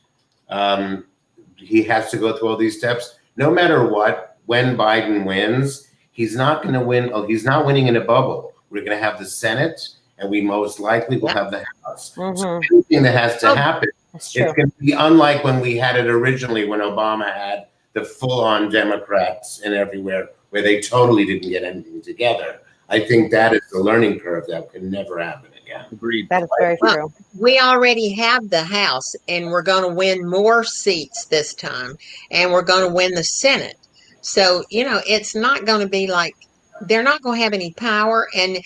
he has to go through all these steps, no matter what, when Biden wins, he's not going to win. Oh, he's not winning in a bubble. We're going to have the Senate, and we most likely will have the House. So anything that has to happen, it's going to be unlike when we had it originally, when Obama had the full-on Democrats and everywhere, where they totally didn't get anything together. I think that is the learning curve that can never happen again. Agreed. That is very true. We already have the House, and we're going to win more seats this time, and we're going to win the Senate. So, you know, it's not going to be like they're not going to have any power. And,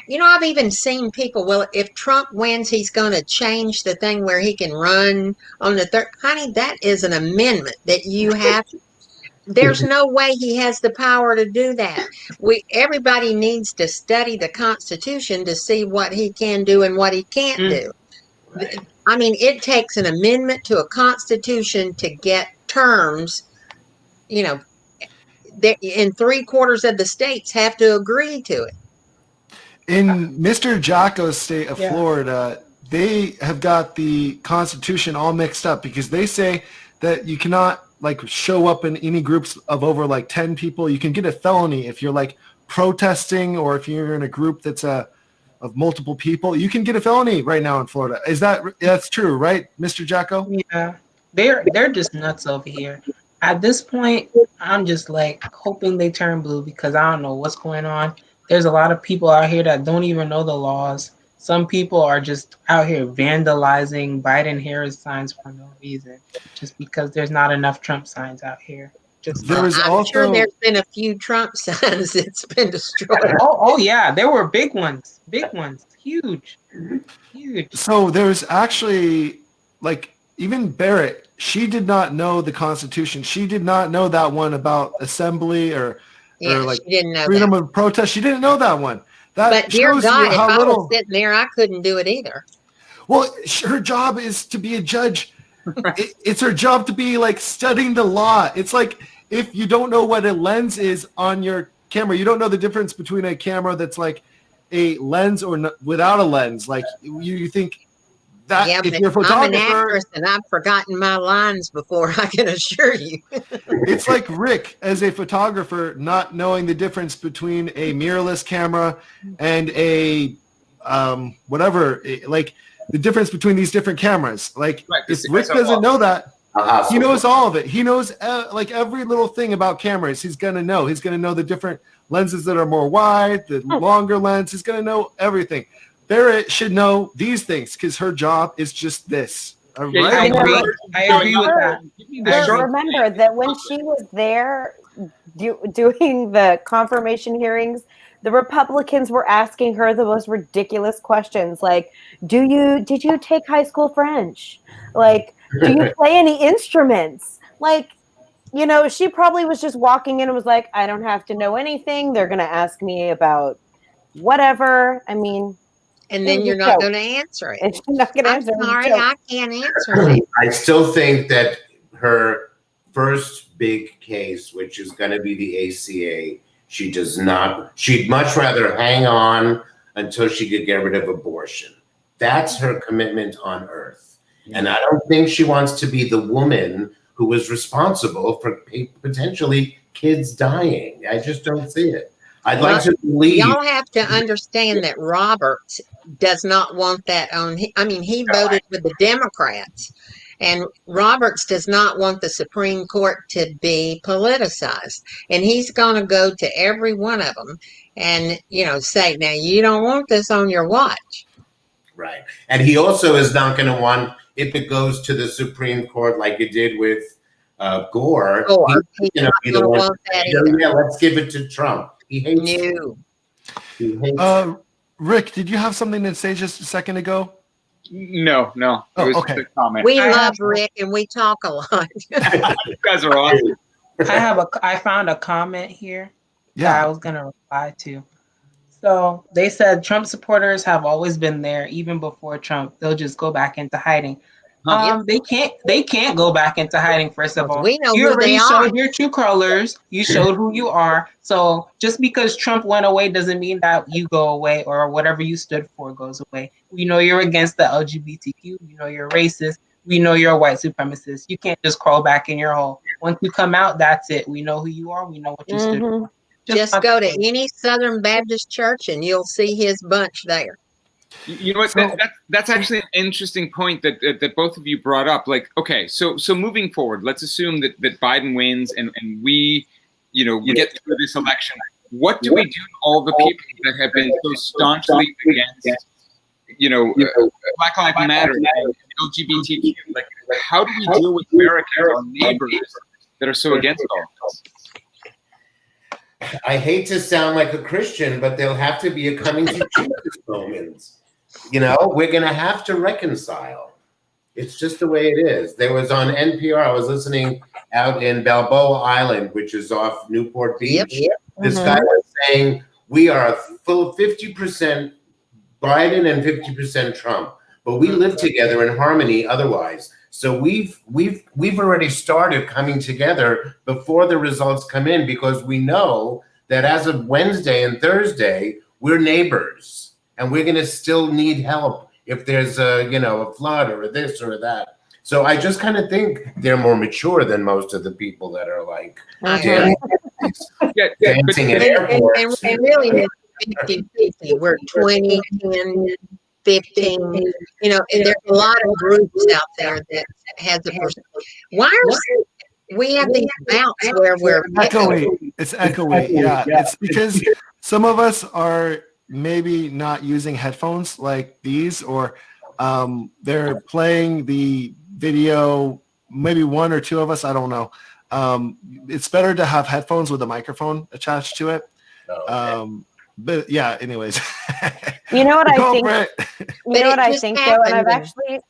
you know, I've even seen people, well, if Trump wins, he's going to change the thing where he can run on the third. Honey, that is an amendment that you have. There's no way he has the power to do that. Everybody needs to study the Constitution to see what he can do and what he can't do. I mean, it takes an amendment to a Constitution to get terms, you know, and 3/4 of the states have to agree to it. In Mr. Jahko's state of Florida, they have got the Constitution all mixed up because they say that you cannot like show up in any groups of over like 10 people. You can get a felony if you're like protesting, or if you're in a group that's of multiple people. You can get a felony right now in Florida. That's true, right, Mr. Jahko? Yeah, they're just nuts over here. At this point, I'm just like hoping they turn blue because I don't know what's going on. There's a lot of people out here that don't even know the laws. Some people are just out here vandalizing Biden-Harris signs for no reason, just because there's not enough Trump signs out here. I'm sure there's been a few Trump signs that's been destroyed. Oh yeah, there were big ones, huge. So there's actually like even Barrett. She did not know the Constitution. She did not know that one about assembly or like she didn't know freedom that. of protest. She didn't know that one. But dear God, if I was sitting there, I couldn't do it either. Well, her job is to be a judge. It's her job to be like studying the law. It's like if you don't know what a lens is on your camera, you don't know the difference between a camera that's like a lens or without a lens. Like you think that if you're a photographer, I'm an actress and I've forgotten my lines before, I can assure you. It's like Rick as a photographer not knowing the difference between a mirrorless camera and a whatever, like the difference between these different cameras. Like if Rick doesn't know that, he knows all of it. He knows like every little thing about cameras. He's going to know. He's going to know the different lenses that are more wide, the longer lens. He's going to know everything. Barrett should know these things because her job is just this. Right? I agree with that. Remember that when she was there doing the confirmation hearings, the Republicans were asking her the most ridiculous questions, like, did you take high school French? Like, do you play any instruments? Like, you know, she probably was just walking in and was like, I don't have to know anything. They're going to ask me about whatever. I mean, and then you're not going to answer it. She's not going to answer it. I'm sorry, I can't answer it. I still think that her first big case, which is going to be the ACA, she'd much rather hang on until she could get rid of abortion. That's her commitment on earth. And I don't think she wants to be the woman who was responsible for potentially kids dying. I just don't see it. I'd like to believe. Y'all have to understand that Roberts does not want that on. I mean, he voted with the Democrats, and Roberts does not want the Supreme Court to be politicized. And he's going to go to every one of them and, you know, say, now you don't want this on your watch. Right. And he also is not going to want, if it goes to the Supreme Court like it did with Gore, he's going to want that either. Yeah, let's give it to Trump. He hates you. Rick, did you have something to say just a second ago? No. Oh, okay. A comment. We love Rick and we talk a lot. You guys are awesome. I found a comment here that I was going to reply to. So they said Trump supporters have always been there, even before Trump. They'll just go back into hiding. They can't go back into hiding. First of all, We know you who already they are. showed your true colors. You showed who you are. So just because Trump went away doesn't mean that you go away or whatever you stood for goes away. We know you're against the LGBTQ. We know you're racist. We know you're a white supremacist. You can't just crawl back in your hole. Once you come out, that's it. We know who you are. We know what you stood for. Just go to any Southern Baptist church and you'll see his bunch there. You know what? That's actually an interesting point that both of you brought up. Like, okay, so moving forward, let's assume that Biden wins and we get through this election. What do we do to all the people that have been so staunchly against, Black Lives Matter and LGBTQ? Like, how do we deal with Americans, our neighbors, that are so against all this? I hate to sound like a Christian, but there'll have to be a coming to Jesus moment. We're going to have to reconcile. It's just the way it is. There was on NPR, I was listening out in Balboa Island, which is off Newport Beach. Yep. This guy was saying, we are full 50% Biden and 50% Trump, but we live together in harmony otherwise. So we've already started coming together before the results come in, because we know that as of Wednesday and Thursday, we're neighbors and we're going to still need help if there's a flood or this or that. So I just kind of think they're more mature than most of the people that are like dancing at airports. And really, it's 50-50. We're 20, 10, 15. And there's a lot of groups out there that has a person. Why are we have these bouts where we're echoey? It's echoey. Yeah, it's because some of us are maybe not using headphones like these, or they're playing the video, maybe one or two of us, I don't know. It's better to have headphones with a microphone attached to it. But yeah, anyways. You know what I think? You know what I think though, and I've actually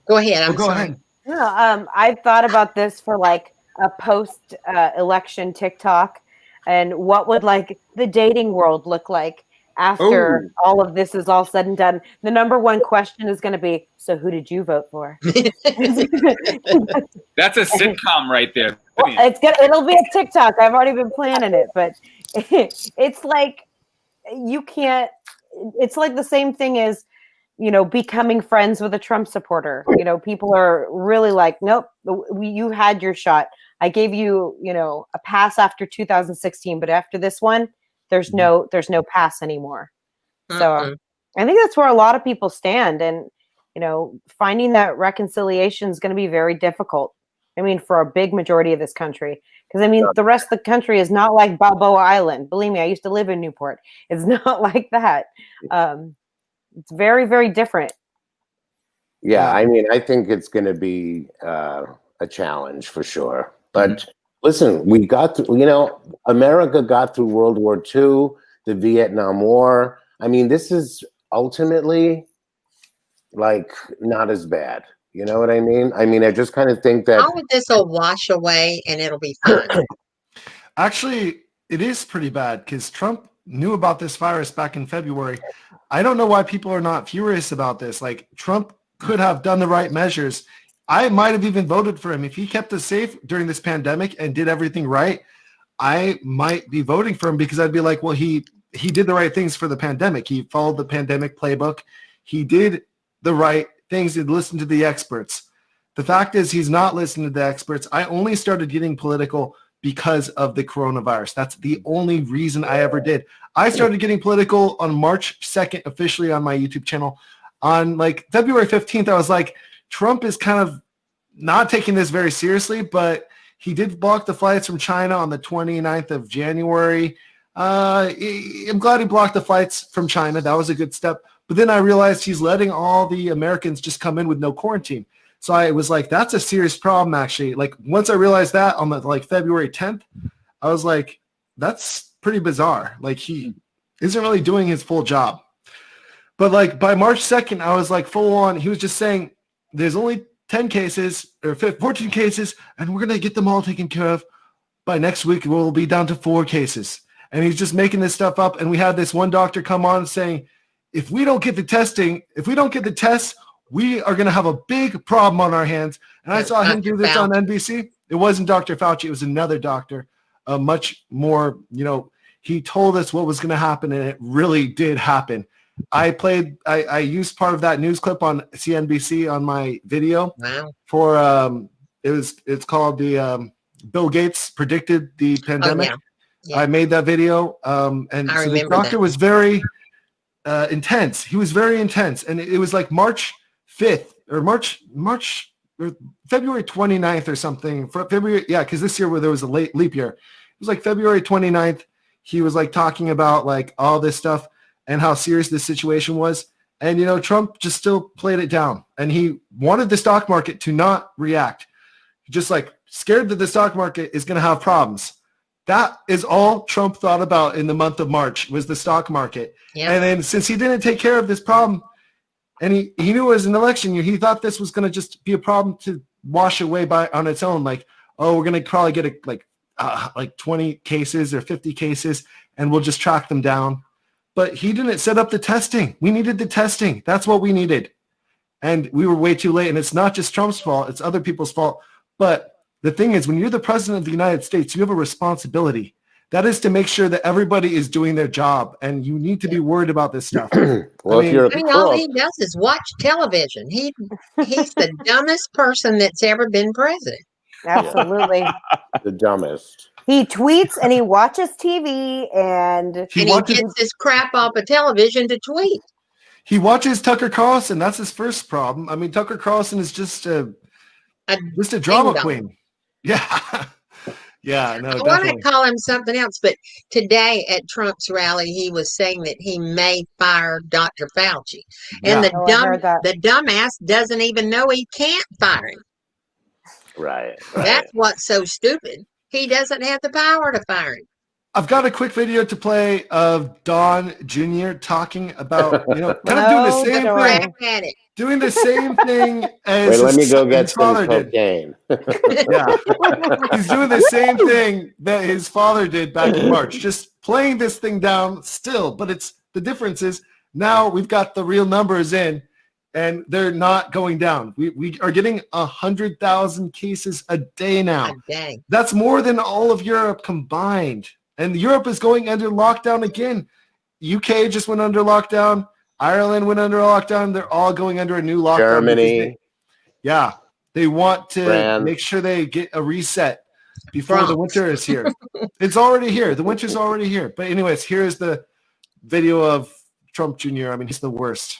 go ahead. I'm go sorry. ahead. No, I've thought about this for like a post election TikTok, and what would like the dating world look like after all of this is all said and done. The number one question is going to be, so who did you vote for? That's a sitcom right there. Well, it'll be a TikTok. I've already been planning it, but it's like you can't. It's like the same thing as becoming friends with a Trump supporter. People are really like, nope, you had your shot. I gave you, a pass after 2016, but after this one, there's no pass anymore. So I think that's where a lot of people stand, and finding that reconciliation is going to be very difficult. I mean, for a big majority of this country, because the rest of the country is not like Balboa Island. Believe me, I used to live in Newport. It's not like that. It's very, very different. Yeah, I think it's going to be a challenge for sure. But listen, we got through, America got through World War II, the Vietnam War. This is ultimately like not as bad. You know what I mean? I just kind of think that all of this will wash away and it'll be fine. Actually, it is pretty bad because Trump knew about this virus back in February. I don't know why people are not furious about this. Like, Trump could have done the right measures. I might have even voted for him. If he kept us safe during this pandemic and did everything right, I might be voting for him, because I'd be like, well, he did the right things for the pandemic. He followed the pandemic playbook. He did the right things and listened to the experts. The fact is, he's not listening to the experts. I only started getting political because of the coronavirus. That's the only reason I ever did. I started getting political on March 2nd, officially on my YouTube channel. On like February 15th, I was like, Trump is kind of not taking this very seriously, but he did block the flights from China on the 29th of January. I'm glad he blocked the flights from China. That was a good step. But then I realized he's letting all the Americans just come in with no quarantine. So I was like, that's a serious problem, actually. Like, once I realized that on the February 10th, I was like, that's pretty bizarre. Like, he isn't really doing his full job. But like by March 2nd, I was like full on. He was just saying there's only 10 cases or 14 cases, and we're going to get them all taken care of. By next week, we'll be down to 4 cases. And he's just making this stuff up. And we had this one doctor come on saying, if we don't get the testing, if we don't get the tests, we are going to have a big problem on our hands. And I saw him do this on NBC. It wasn't Dr. Fauci. It was another doctor, much more, he told us what was going to happen, and it really did happen. I used part of that news clip on CNBC on my video for, it's called the Bill Gates predicted the pandemic. I made that video. And so the doctor was very intense. He was very intense. And it was like March 5th or February 29th or something. February, because this year there was a late leap year. It was like February 29th. He was like talking about like all this stuff and how serious this situation was. And, Trump just still played it down. And he wanted the stock market to not react. Just like scared that the stock market is going to have problems. That is all Trump thought about in the month of March was the stock market. Yep. And then since he didn't take care of this problem, and he knew it was an election year, he thought this was going to just be a problem to wash away on its own. Like, oh, we're going to probably get like 20 cases or 50 cases, and we'll just track them down. But he didn't set up the testing. We needed the testing. That's what we needed. And we were way too late. And it's not just Trump's fault. It's other people's fault. But the thing is, when you're the president of the United States, you have a responsibility. That is to make sure that everybody is doing their job, and you need to be worried about this stuff. All he does is watch television. He's the dumbest person that's ever been president. Absolutely. The dumbest. He tweets and he watches TV and he gets his crap off of television to tweet. He watches Tucker Carlson. That's his first problem. I mean, Tucker Carlson is just a drama queen. Yeah. Yeah, no, I want to call him something else, but today at Trump's rally, he was saying that he may fire Dr. Fauci. And the dumbass doesn't even know he can't fire him. Right. That's what's so stupid. He doesn't have the power to fire him. I've got a quick video to play of Don Jr. talking about, kind of doing the same thing. Doing the same thing as let me go get his father did. Yeah. He's doing the same thing that his father did back in March, just playing this thing down still. But the difference is now we've got the real numbers in, and they're not going down. We are getting 100,000 cases a day now. A day. That's more than all of Europe combined. And Europe is going under lockdown again. UK just went under lockdown. Ireland went under lockdown. They're all going under a new lockdown. Germany. They want to make sure they get a reset before the winter is here. It's already here. The winter's already here. But anyways, here's the video of Trump Jr. I mean, he's the worst.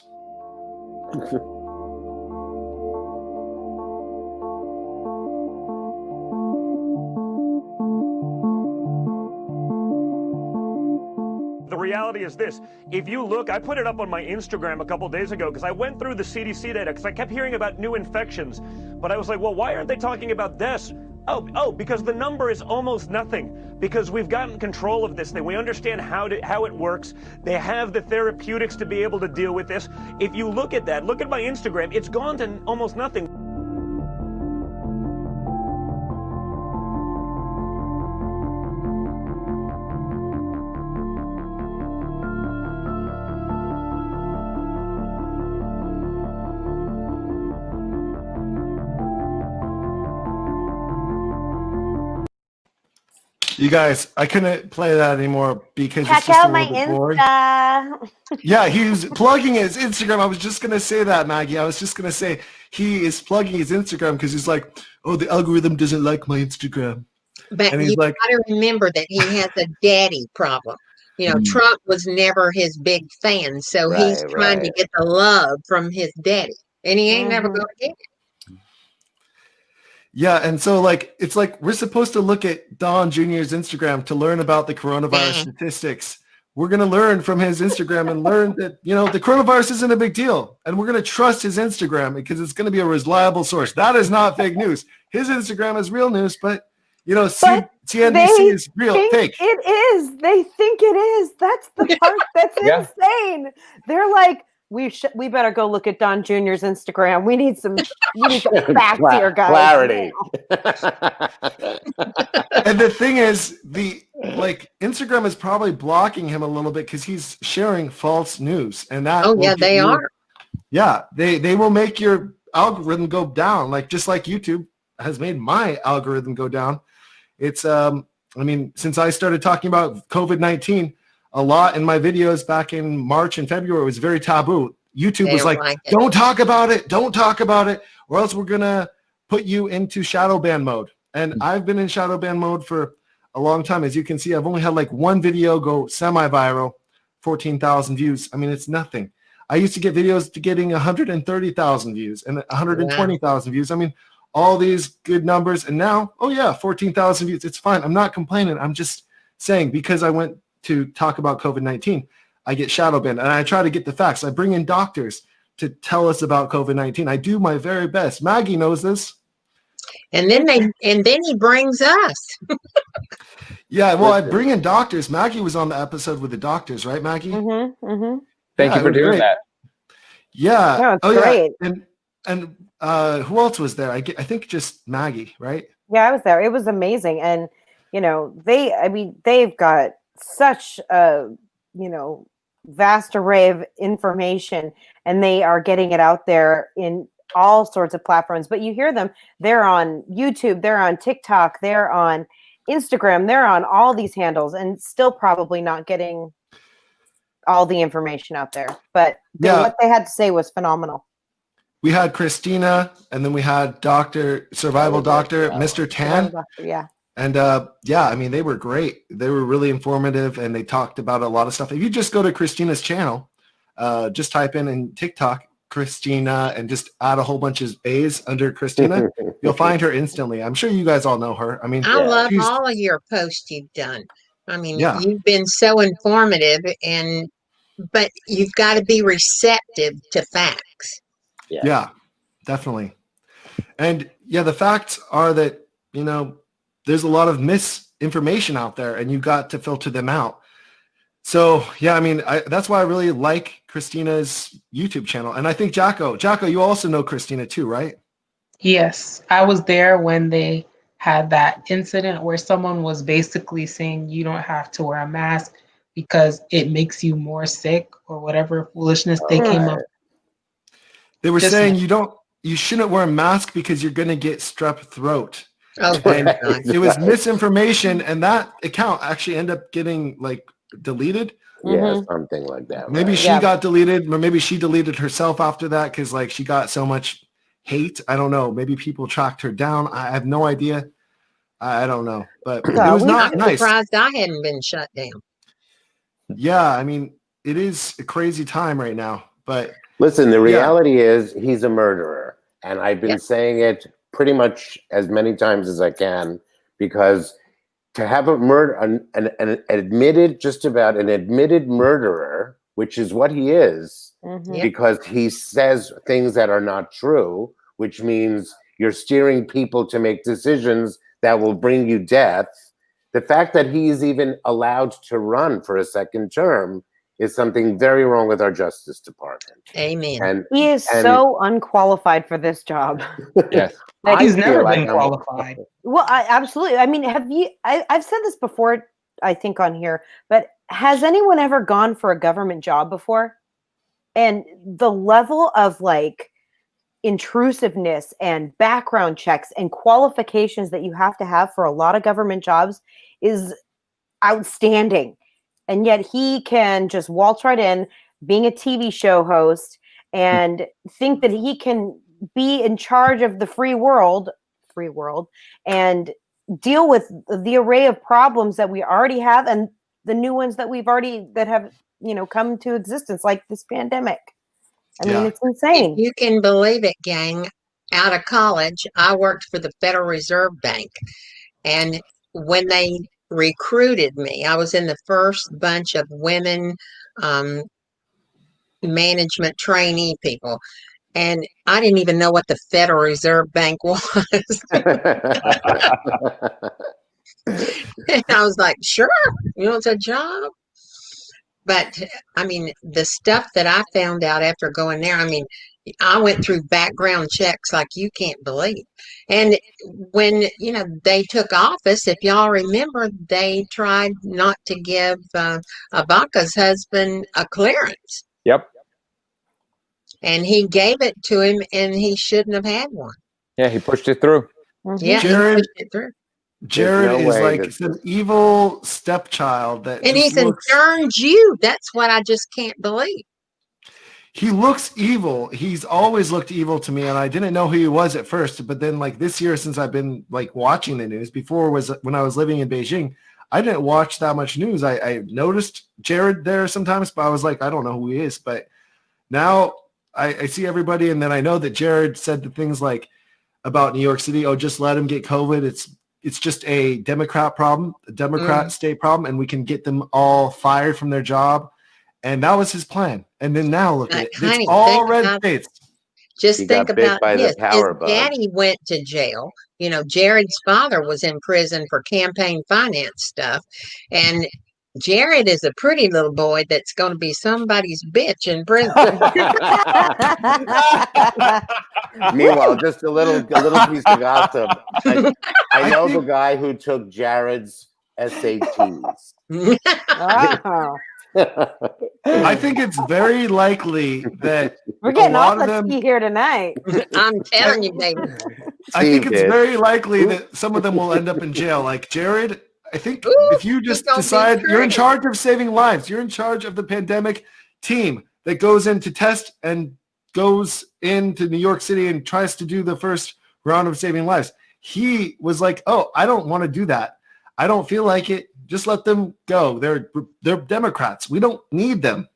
The reality is this. If you look, I put it up on my Instagram a couple days ago because I went through the CDC data because I kept hearing about new infections. But I was like, well, why aren't they talking about this? Oh, because the number is almost nothing. Because we've gotten control of this thing. We understand how it works. They have the therapeutics to be able to deal with this. If you look at that, look at my Instagram, it's gone to almost nothing. You guys, I couldn't play that anymore because check it's just out a my little bit boring. Insta. Yeah, he's plugging his Instagram. I was just gonna say that, Maggie. I was just gonna say he is plugging his Instagram because he's like, oh, the algorithm doesn't like my Instagram. But you got to remember that he has a daddy problem. Trump was never his big fan, so he's trying to get the love from his daddy, and he ain't never going to get it. Yeah, and so it's like we're supposed to look at Don Jr.'s Instagram to learn about the coronavirus statistics. We're going to learn from his Instagram and learn that, the coronavirus isn't a big deal. And we're going to trust his Instagram because it's going to be a reliable source. That is not fake news. His Instagram is real news, but, CNBC is fake. It is. They think it is. That's the part that's insane. They're like, we better go look at Don Jr.'s Instagram. We need some facts here, guys. Clarity. And the thing is, Instagram is probably blocking him a little bit because he's sharing false news, and that. Oh yeah, they are. Yeah, they will make your algorithm go down, like just like YouTube has made my algorithm go down. It's I mean, since I started talking about COVID-19 a lot in my videos back in March and February, it was very taboo. YouTube was like, don't talk about it, or else we're gonna put you into shadow ban mode. And I've been in shadow ban mode for a long time. As you can see, I've only had like one video go semi-viral, 14,000 views. I mean, it's nothing. I used to get videos to getting 130,000 views and 120,000 views. I mean, all these good numbers. And now, oh yeah, 14,000 views. It's fine. I'm not complaining. I'm just saying, because I went to talk about COVID-19, I get shadow banned, and I try to get the facts. I bring in doctors to tell us about COVID-19. I do my very best. Maggie knows this. And then he brings us. Yeah, well, I bring in doctors. Maggie was on the episode with the doctors, right, Maggie? Mm-hmm, mm-hmm. Thank you for doing that. Yeah. No, it's great. Yeah. And who else was there? I think just Maggie, right? Yeah, I was there. It was amazing. And, you know, they've got such a, you know, vast array of information, and they are getting it out there in all sorts of platforms. But you hear them, they're on YouTube, they're on TikTok, they're on Instagram, they're on all these handles, and still probably not getting all the information out there. But what they had to say was phenomenal. We had Christina, and then we had Survival Doctor, Mr. Tan. Yeah. And yeah, I mean, they were great. They were really informative, and they talked about a lot of stuff. If you just go to Christina's channel, just type in TikTok, Christina, and just add a whole bunch of A's under Christina, you'll find her instantly. I'm sure you guys all know her. I mean, I love all of your posts you've done. I mean, Yeah. you've been so informative, but you've got to be receptive to facts. Yeah, definitely. And yeah, the facts are that, you know, there's a lot of misinformation out there, and you got to filter them out. So yeah, I mean, that's why I really like Christina's YouTube channel. And I think Jahko, you also know Christina too, right? Yes, I was there when they had that incident where someone was basically saying you don't have to wear a mask because it makes you more sick or whatever foolishness they came up. They were saying you shouldn't wear a mask because you're going to get strep throat. Oh, and it was misinformation, and that account actually ended up getting like deleted. Yeah, something like that. Maybe she got deleted, or maybe she deleted herself after that because like she got so much hate. I don't know. Maybe people tracked her down. I have no idea. I don't know, but it was not nice. I'm surprised I hadn't been shut down. Yeah, I mean, it is a crazy time right now. But listen, the reality is he's a murderer, and I've been saying it pretty much as many times as I can, because to have a murder, an admitted murderer, which is what he is, because he says things that are not true, which means you're steering people to make decisions that will bring you death. The fact that he's even allowed to run for a second term is something very wrong with our Justice Department. Amen. And He is so unqualified for this job. Yes. Like, he's never been qualified. Well, absolutely. I mean, I've said this before, I think, on here, but has anyone ever gone for a government job before? And the level of like intrusiveness and background checks and qualifications that you have to have for a lot of government jobs is outstanding. And yet he can just waltz right in, being a TV show host, and think that he can be in charge of the free world, and deal with the array of problems that we already have and the new ones that that have, you know, come to existence, like this pandemic. I mean, it's insane. If you can believe it, gang. Out of college, I worked for the Federal Reserve Bank, and when they recruited me, I was in the first bunch of women management trainee people, and I didn't even know what the Federal Reserve Bank was. And I was like, sure, you know, it's a job. But I mean, the stuff that I found out after going there, I mean, I went through background checks like you can't believe. And when, you know, they took office, if y'all remember, they tried not to give Ivanka's husband a clearance. Yep. and he gave it to him, and he shouldn't have had one. Yeah, he pushed it through. Yeah, he pushed it through. Jared no is way like that- some evil stepchild that And just he's looks, turned you. That's what I just can't believe. he looks evil. He's always looked evil to me, and I didn't know who he was at first. But then, like this year, since I've been like watching the news, before was when I was living in Beijing, I didn't watch that much news. I noticed Jared there sometimes, but I was like, I don't know who he is. But now I see everybody, and then I know that Jared said the things like about New York City, oh, just let him get COVID. It's just a Democrat problem, a Democrat state problem, and we can get them all fired from their job. And that was his plan. And then now look at it. Honey, It's all think red about- states. Just He think got bit about by the this. power His bug. daddy went to jail. You know, Jared's father was in prison for campaign finance stuff. And Jared is a pretty little boy that's going to be somebody's bitch in prison. Meanwhile, just a little piece of gossip. I know the guy who took Jared's SATs. Wow. I think it's very likely that We're a getting lot off of the them. ski here tonight. I'm telling you, baby. I think Steve it's did. very likely that some of them will end up in jail. Like Jared, I think Ooh, if you just he's gonna be decide you're in crazy. charge of saving lives, you're in charge of the pandemic team that goes in to test and goes into New York City and tries to do the first round of saving lives. He was like, oh, I don't want to do that. I don't feel like it. Just let them go. They're Democrats. We don't need them.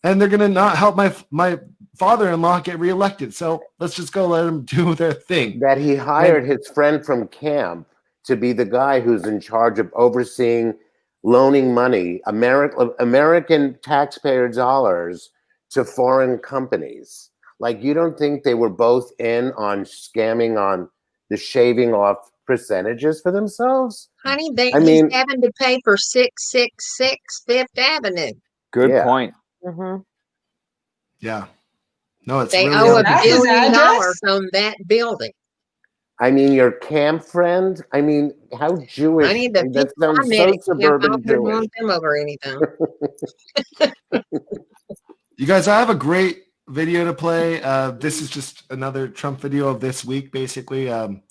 And they're going to not help my father-in-law get reelected. So let's just go let them do their thing. That he hired his friend from camp to be the guy who's in charge of overseeing loaning money, American taxpayer dollars, to foreign companies. Like, you don't think they were both in on scamming on the shaving off percentages for themselves? Honey, I mean- he's having to pay for 666 Fifth Avenue. Good Yeah. point. Mm-hmm. Yeah. No, it's They really owe $1 That's his billion address? on that building. I mean, your camp friend? I mean, how Jewish? Honey, the That people I sounds met so at camp, I suburban wouldn't Jewish. want them over anything. You guys, I have a great video to play. This is just another Trump video of this week, basically. I'm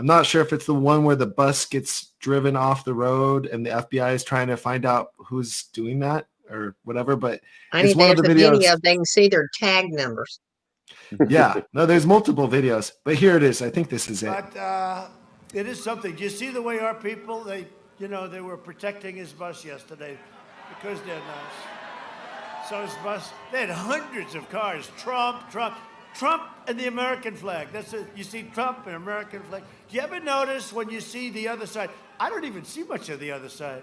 not sure if it's the one where the bus gets driven off the road and the FBI is trying to find out who's doing that or whatever, but Honey, it's one of there's the a videos. video. They can see their tag numbers. Yeah, no, there's multiple videos, but here it is. I think this is it. But it is something. Do you see the way our people, they were protecting his bus yesterday because they're nice. So his bus, they had hundreds of cars. Trump, and the American flag. That's it. You see Trump and American flag. Do you ever notice when you see the other side? I don't even see much of the other side.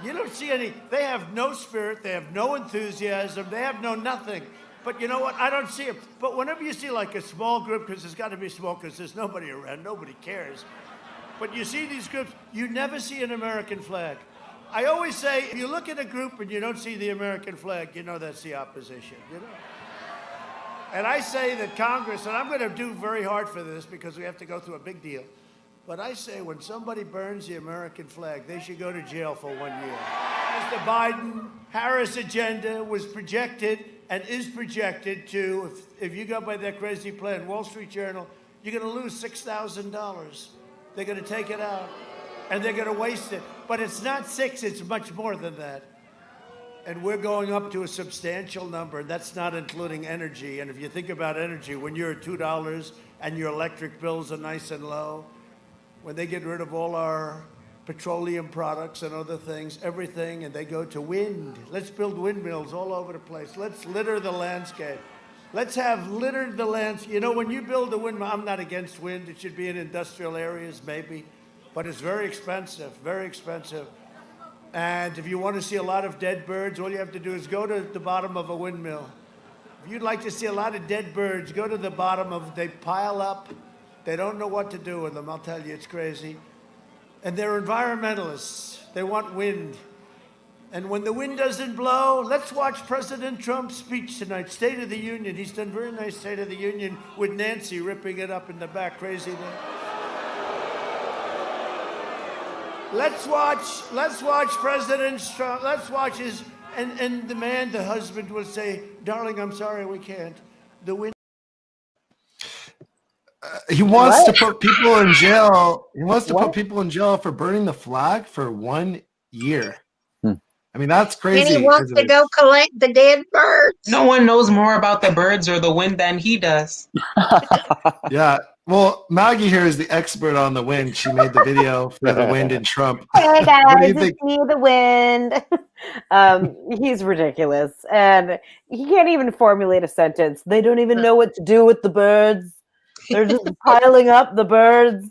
You don't see any. They have no spirit. They have no enthusiasm. They have no nothing. But you know what? I don't see them. But whenever you see like a small group, because there's got to be small, because there's nobody around, nobody cares. But you see these groups, you never see an American flag. I always say, if you look at a group and you don't see the American flag, you know that's the opposition, you know? And I say that Congress, and I'm going to do very hard for this because we have to go through a big deal, but I say when somebody burns the American flag, they should go to jail for 1 year. As the Biden-Harris agenda was projected and is projected to, if you go by that crazy plan, Wall Street Journal, you're going to lose $6,000. They're going to take it out, and they're going to waste it. But it's not 6, it's much more than that. And we're going up to a substantial number, and that's not including energy. And if you think about energy, when you're at $2 and your electric bills are nice and low, when they get rid of all our petroleum products and other things, everything, and they go to wind. Let's build windmills all over the place. Let's litter the landscape. Let's have littered the landscape. You know, when you build a windmill, I'm not against wind. It should be in industrial areas, maybe. But it's very expensive, very expensive. And if you want to see a lot of dead birds, all you have to do is go to the bottom of a windmill. If you'd like to see a lot of dead birds, go to the bottom of, they pile up. They don't know what to do with them. I'll tell you, it's crazy. And they're environmentalists. They want wind. And when the wind doesn't blow, let's watch President Trump's speech tonight, State of the Union. He's done very nice State of the Union with Nancy ripping it up in the back. Crazy thing. Let's watch President Trump. Let's watch And the husband will say, darling, I'm sorry, we can't. The wind. He wants to put people in jail. He wants to put people in jail for burning the flag for 1 year. I mean, that's crazy. And he wants to go collect the dead birds. No one knows more about the birds or the wind than he does. Yeah. Well, Maggie here is the expert on the wind. She made the video for the wind in Trump. Hey What do you guys, think? it's me, the wind. He's ridiculous, and he can't even formulate a sentence. They don't even know what to do with the birds. They're just piling up the birds.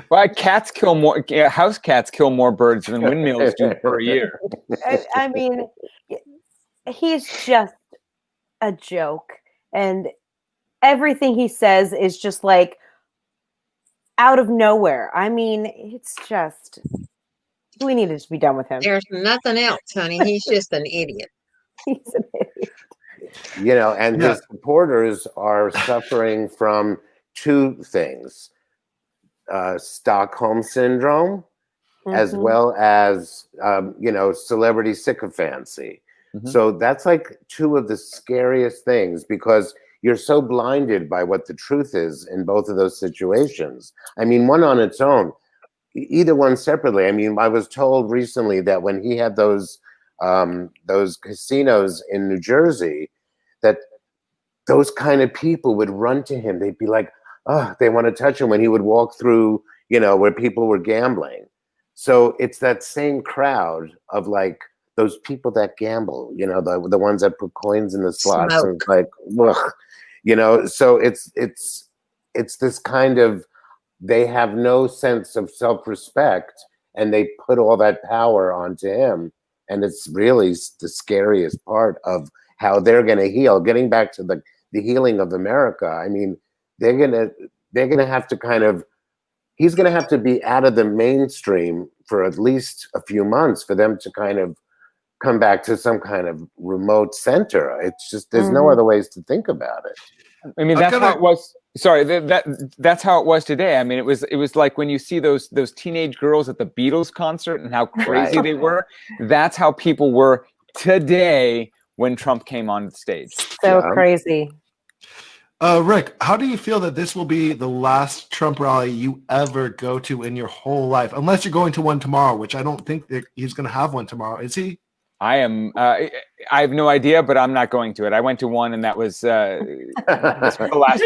Well, cats kill more. House cats kill more birds than windmills do per year. I mean, he's just a joke, and everything he says is just like out of nowhere. I mean, it's just, we need to just be done with him. There's nothing else, honey. He's just an idiot. He's an idiot. You know, and his supporters are suffering from two things. Stockholm syndrome, as well as, celebrity sycophancy. So that's like two of the scariest things, because you're so blinded by what the truth is in both of those situations. I mean, one on its own, either one separately. I mean, I was told recently that when he had those casinos in New Jersey, that those kind of people would run to him. They'd be like, oh, they want to touch him when he would walk through, where people were gambling. So it's that same crowd of like those people that gamble, the ones that put coins in the slots. Smoke. And it's like, ugh, so it's this kind of, they have no sense of self-respect, and they put all that power onto him. And it's really the scariest part of how they're going to heal. Getting back to the healing of America, I mean, they're gonna have to kind of, he's gonna have to be out of the mainstream for at least a few months for them to kind of come back to some kind of remote center. It's just, there's no other ways to think about it. I mean, that's how it was. Sorry, that's how it was today. I mean, it was like when you see those teenage girls at the Beatles concert and how crazy they were. That's how people were today when Trump came on the stage. So crazy. Rik, how do you feel that this will be the last Trump rally you ever go to in your whole life? Unless you're going to one tomorrow, which I don't think that he's going to have one tomorrow. Is he? I am. I have no idea, but I'm not going to it. I went to one, and that was the last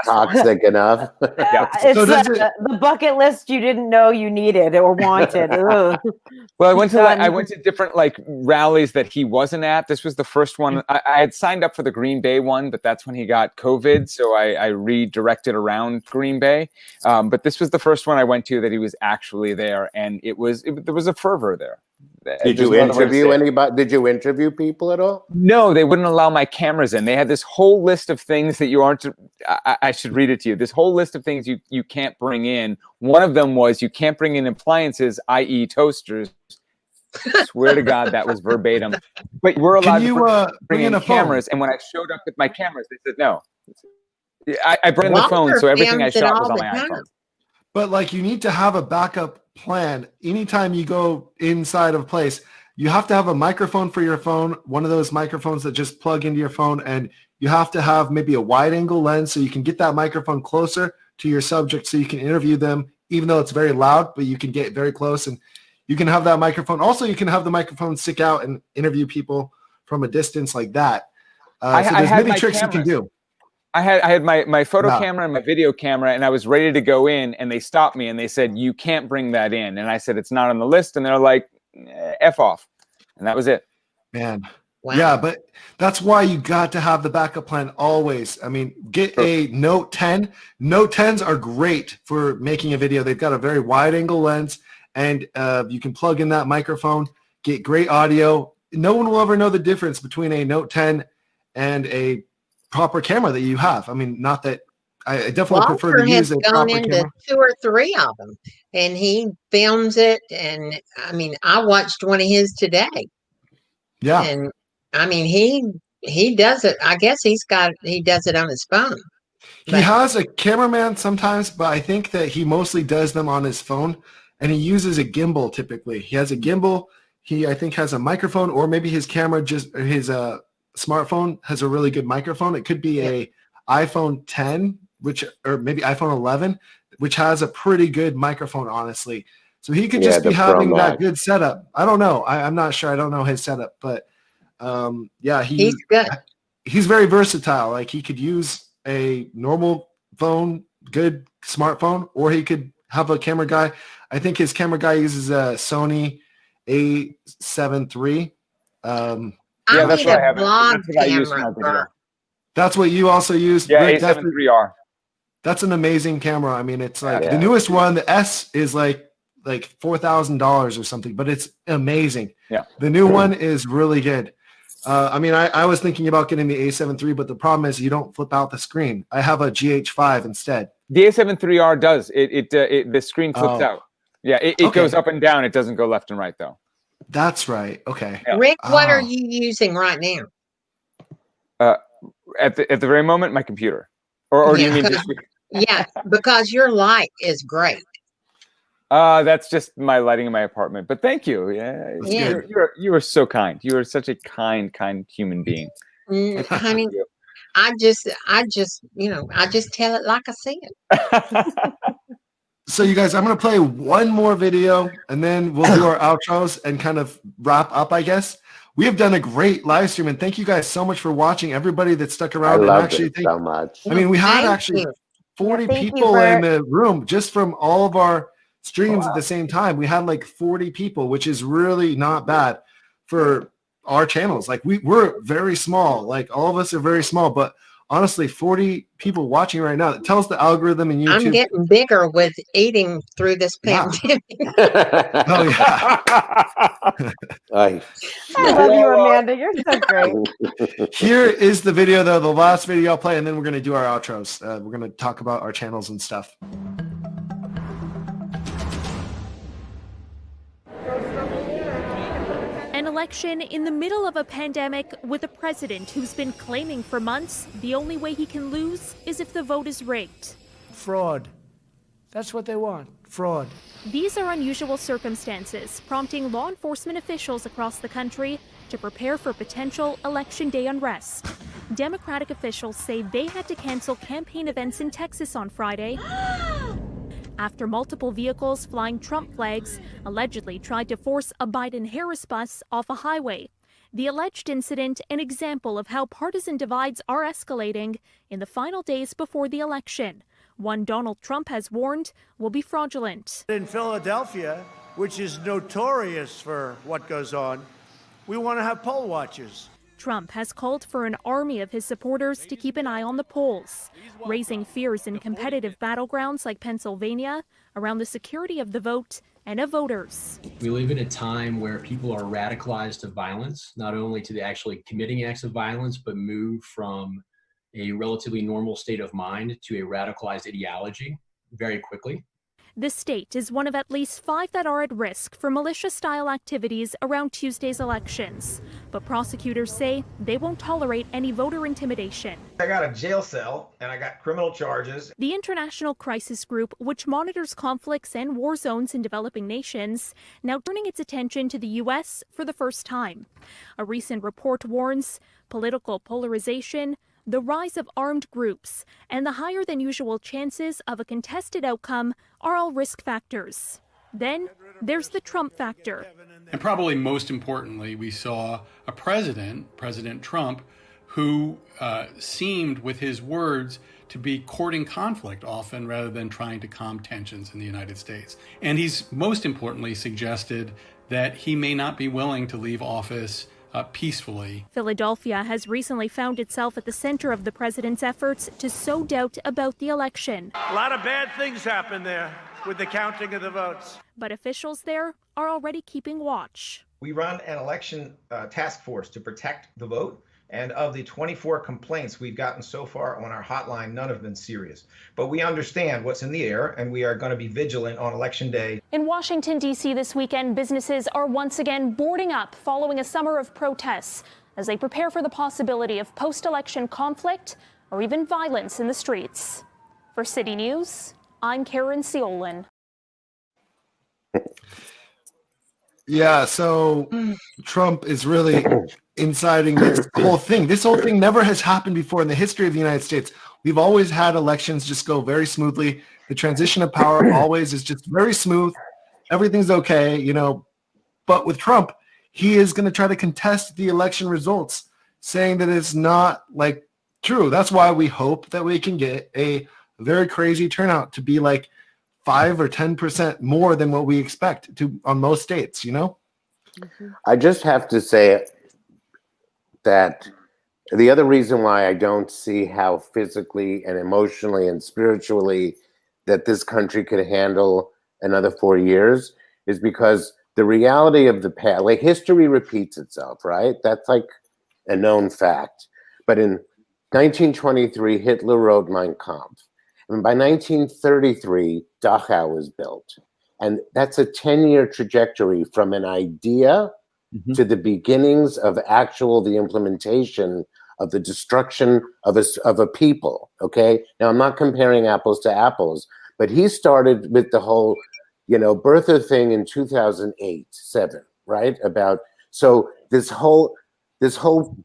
toxic enough. Yeah. It's the bucket list you didn't know you needed or wanted. Ugh. Well, I went to different like rallies that he wasn't at. This was the first one. I had signed up for the Green Bay one, but that's when he got COVID, so I redirected around Green Bay. But this was the first one I went to that he was actually there, and there was a fervor there. Did you interview anybody? Did you interview people at all? No, they wouldn't allow my cameras in. They had this whole list of things that you aren't. I should read it to you. This whole list of things you can't bring in. One of them was you can't bring in appliances, i.e. toasters. I swear to God, that was verbatim. But we're allowed to bring in cameras. And when I showed up with my cameras, they said no. I brought in the phone, so everything I shot was on my iPhone. But like, you need to have a backup plan. Anytime you go inside of a place, you have to have a microphone for your phone, one of those microphones that just plug into your phone, and you have to have maybe a wide angle lens so you can get that microphone closer to your subject so you can interview them, even though it's very loud, but you can get very close and you can have that microphone. Also, you can have the microphone stick out and interview people from a distance like that. So there's many tricks you can do. I had my photo camera and my video camera, and I was ready to go in, and they stopped me and they said, you can't bring that in. And I said, it's not on the list. And they're like, F off. And that was it. Man. Wow. Yeah, but that's why you got to have the backup plan always. I mean, get a Note 10. Note 10s are great for making a video. They've got a very wide angle lens, and you can plug in that microphone, get great audio. No one will ever know the difference between a Note 10 and a proper camera that you have. I mean, not that I definitely prefer to use a proper camera. Into 2 or 3 of them, and he films it. And I mean, I watched one of his today. Yeah, and I mean, he does it. I guess he does it on his phone. He has a cameraman sometimes, but I think that he mostly does them on his phone, and he uses a gimbal typically. He has a gimbal. He, I think, has a microphone, or maybe his camera, just his smartphone has a really good microphone. It could be a iPhone 10, or maybe iPhone 11, which has a pretty good microphone, honestly. So he could just be having that good setup. I don't know. I'm not sure. I don't know his setup, but he's good. He's very versatile. Like, he could use a normal phone, good smartphone, or he could have a camera guy. I think his camera guy uses a Sony A7 III. That's what I have. That's what I use for my video. That's what you also use? Yeah, Rick, A7 IIIR. That's an amazing camera. I mean, it's like the newest one, the S is like $4,000 or something, but it's amazing. Yeah. The new one is really good. I mean, I was thinking about getting the A7 III, but the problem is you don't flip out the screen. I have a GH5 instead. The A7 IIIR does. The screen flips out. Yeah, it goes up and down. It doesn't go left and right, though. That's right. Okay. Yeah. Rick, what are you using right now? At the very moment, my computer. Or do you mean just... Yeah, because your light is great. That's just my lighting in my apartment. But thank you. Yeah. You are so kind. You are such a kind human being. Honey, I just tell it like I see it. So you guys, I'm going to play one more video and then we'll do our outros and kind of wrap up, I guess. We have done a great live stream, and thank you guys so much for watching. Everybody that stuck around. I loved it so much. I mean, we had actually 40 people in the room just from all of our streams at the same time. We had like 40 people, which is really not bad for our channels. Like, we're very small. Like, all of us are very small, but honestly, 40 people watching right now. That tells the algorithm in YouTube. I'm getting bigger with eating through this pandemic. Oh, yeah. I love you, Amanda. You're so great. Here is the video, though, the last video I'll play, and then we're going to do our outros. We're going to talk about our channels and stuff. An election in the middle of a pandemic with a president who's been claiming for months the only way he can lose is if the vote is rigged. Fraud. That's what they want. Fraud. These are unusual circumstances, prompting law enforcement officials across the country to prepare for potential election day unrest. Democratic officials say they had to cancel campaign events in Texas on Friday after multiple vehicles flying Trump flags allegedly tried to force a Biden-Harris bus off a highway. The alleged incident, an example of how partisan divides are escalating in the final days before the election. One Donald Trump has warned will be fraudulent. In Philadelphia, which is notorious for what goes on, we want to have poll watchers. Trump has called for an army of his supporters to keep an eye on the polls, raising fears in competitive battlegrounds like Pennsylvania around the security of the vote and of voters. We live in a time where people are radicalized to violence, not only to the actually committing acts of violence, but move from a relatively normal state of mind to a radicalized ideology very quickly. The state is one of at least 5 that are at risk for militia-style activities around Tuesday's elections. But prosecutors say they won't tolerate any voter intimidation. I got a jail cell and I got criminal charges. The International Crisis Group, which monitors conflicts and war zones in developing nations, now turning its attention to the U.S. for the first time. A recent report warns political polarization, the rise of armed groups, and the higher than usual chances of a contested outcome are all risk factors. Then there's the Trump factor. And probably most importantly, we saw a president, President Trump, who seemed with his words to be courting conflict often rather than trying to calm tensions in the United States. And he's most importantly suggested that he may not be willing to leave office peacefully. Philadelphia has recently found itself at the center of the president's efforts to sow doubt about the election. A lot of bad things happen there with the counting of the votes. But officials there are already keeping watch. We run an election task force to protect the vote. And of the 24 complaints we've gotten so far on our hotline, none have been serious. But we understand what's in the air, and we are going to be vigilant on Election Day. In Washington, D.C. this weekend, businesses are once again boarding up following a summer of protests as they prepare for the possibility of post-election conflict or even violence in the streets. For City News, I'm Karen Seolin. Yeah, so Trump is really inciting this whole thing. This whole thing never has happened before in the history of the United States. We've always had elections just go very smoothly. The transition of power always is just very smooth. Everything's okay, you know. But with Trump, he is going to try to contest the election results, saying that it's not like true. That's why we hope that we can get a very crazy turnout to be like 5 or 10% more than what we expect to on most states, you know? I just have to say that the other reason why I don't see how physically and emotionally and spiritually that this country could handle another 4 years is because the reality of the past, like history repeats itself, right? That's like a known fact. But in 1923, Hitler wrote Mein Kampf. And by 1933, Dachau was built. And that's a 10-year trajectory from an idea to the beginnings of the implementation of the destruction of a people, okay? Now, I'm not comparing apples to apples, but he started with the whole, birther thing in 2008-7, right? So this whole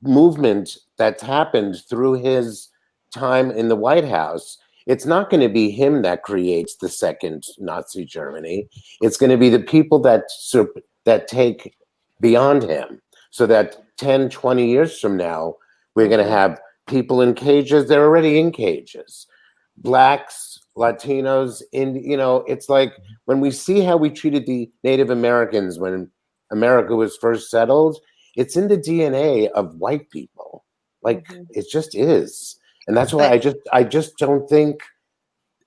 movement that's happened through his time in the White House, it's not going to be him that creates the second Nazi Germany. It's going to be the people that take beyond him, so that 10, 20 years from now, we're going to have people in cages. They're already in cages. Blacks, Latinos, it's like when we see how we treated the Native Americans when America was first settled, it's in the DNA of white people. Like it just is. And that's why I just don't think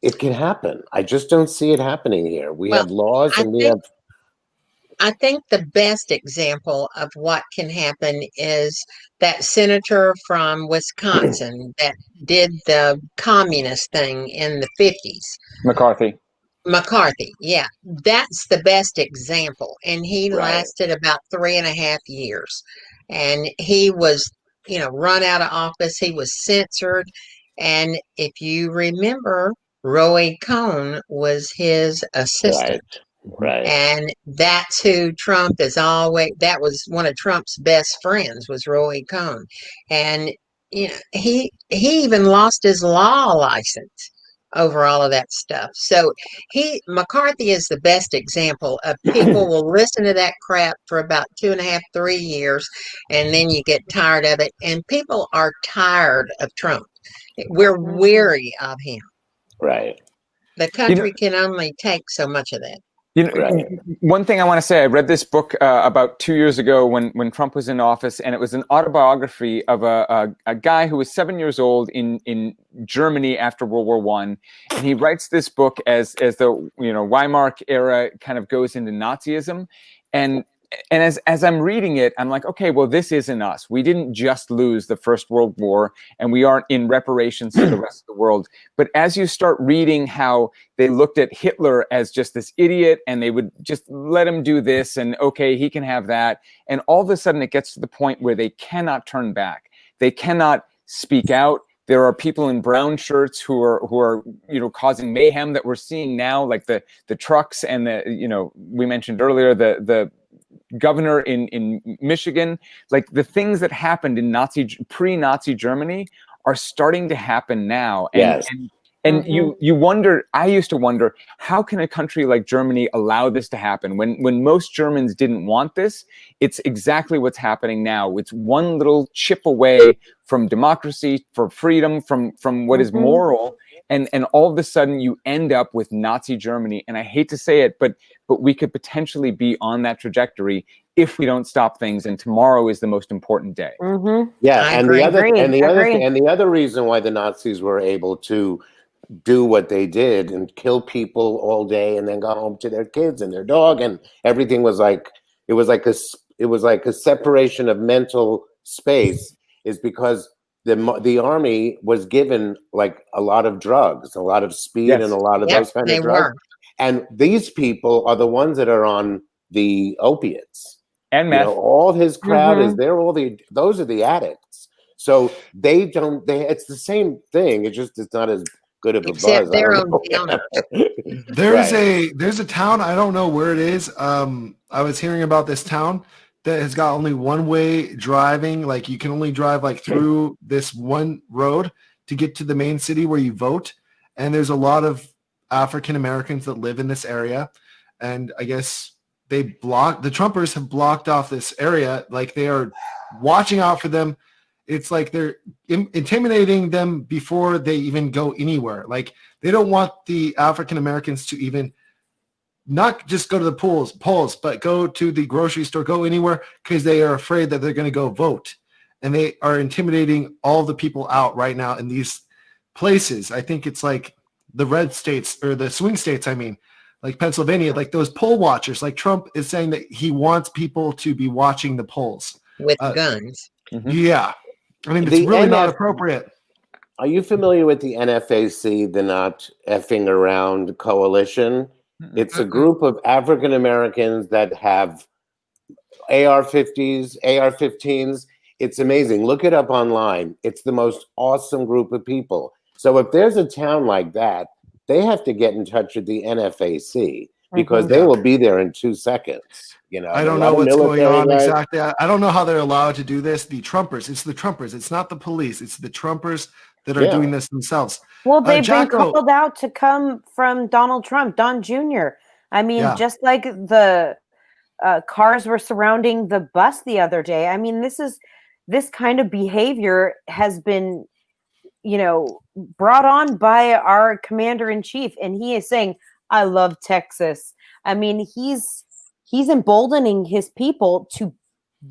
it can happen. I just don't see it happening here. We have laws and I think the best example of what can happen is that senator from Wisconsin that did the communist thing in the 50s. McCarthy, yeah. That's the best example. And he lasted about 3.5 years. And he was, run out of office. He was censored. And if you remember, Roy Cohn was his assistant. Right. And that's who Trump is always, that was one of Trump's best friends was Roy Cohn. And, he even lost his law license over all of that stuff. So McCarthy is the best example of people will listen to that crap for about 2.5, 3 years, and then you get tired of it. And people are tired of Trump. We're weary of him. Right. The country can only take so much of that. One thing I want to say, I read this book about 2 years ago when Trump was in office, and it was an autobiography of a guy who was 7 years old in Germany after World War I. And he writes this book as the Weimar era kind of goes into Nazism. And as I'm reading it, I'm like, okay, well, this isn't us. We didn't just lose the First World War, and we aren't in reparations to the rest of the world. But as you start reading how they looked at Hitler as just this idiot, and they would just let him do this, and okay, he can have that. And all of a sudden, it gets to the point where they cannot turn back. They cannot speak out. There are people in brown shirts who are causing mayhem that we're seeing now, like the trucks and we mentioned earlier the governor in Michigan. Like the things that happened in pre-Nazi Germany are starting to happen now. And you wonder, I used to wonder, how can a country like Germany allow this to happen? When most Germans didn't want this, it's exactly what's happening now. It's one little chip away from democracy, for freedom, from what is moral. And all of a sudden you end up with Nazi Germany. And I hate to say it, but we could potentially be on that trajectory if we don't stop things. And tomorrow is the most important day. Yeah, and the other reason why the Nazis were able to do what they did and kill people all day and then go home to their kids and their dog and everything was like it was like a separation of mental space, is because the army was given like a lot of drugs, a lot of speed, and a lot of those kind of drugs. And these people are the ones that are on the opiates and meth. All his crowd is those are the addicts. So it's the same thing. It's not as good of a Except buzz. they're on down. There's a town, I don't know where it is. I was hearing about this town that has got only one-way driving. Like you can only drive like through this one road to get to the main city where you vote. And there's a lot of African Americans that live in this area. And I guess the Trumpers have blocked off this area. Like they are watching out for them. It's like they're intimidating them before they even go anywhere. Like they don't want the African Americans to even not just go to the polls, but go to the grocery store, go anywhere, because they are afraid that they're going to go vote. And they are intimidating all the people out right now in these places. I think it's like the red states or the swing states, I mean, like Pennsylvania, like those poll watchers. Like Trump is saying that he wants people to be watching the polls. With guns. Yeah. I mean, it's really not appropriate. Are you familiar with the NFAC, the Not Effing Around Coalition? It's a group of African Americans that have AR-50s, AR-15s. It's amazing. Look it up online. It's the most awesome group of people. So if there's a town like that, they have to get in touch with the NFAC because they will be there in 2 seconds. You know, I don't know what's going on exactly. I don't know how they're allowed to do this. The Trumpers, it's the Trumpers. It's not the police. It's the Trumpers that are doing this themselves. Well, they've been Jahko, called out to come from Donald Trump, Don Jr. I mean, just like the cars were surrounding the bus the other day. I mean, this kind of behavior has been, brought on by our commander in chief, and he is saying, "I love Texas." I mean, he's emboldening his people to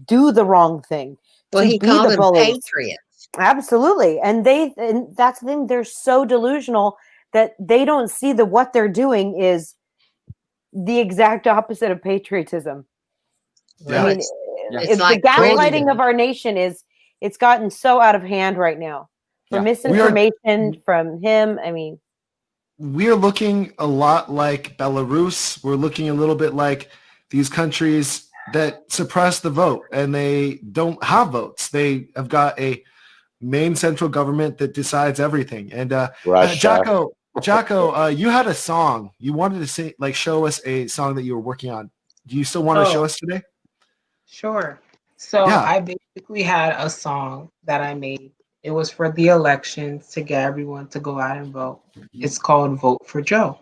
do the wrong thing. Well, he called them patriots. Absolutely. And that's the thing. They're so delusional that they don't see that what they're doing is the exact opposite of patriotism. Yeah. I mean, It's the like gaslighting of our nation it's gotten so out of hand right now. For misinformation from him. I mean, we're looking a lot like Belarus. We're looking a little bit like these countries that suppress the vote and they don't have votes. They have got a main central government that decides everything. And Jahko, you had a song. You wanted to say, show us a song that you were working on. Do you still want to show us today? Sure. So I basically had a song that I made. It was for the elections to get everyone to go out and vote. It's called Vote for Joe.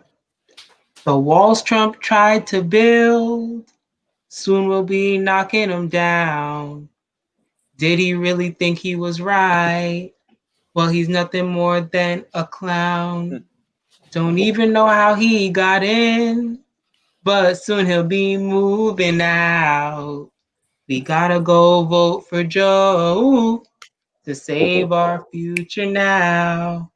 The walls Trump tried to build, soon we'll be knocking them down. Did he really think he was right? Well, he's nothing more than a clown. Don't even know how he got in, but soon he'll be moving out. We gotta go vote for Joe to save our future now.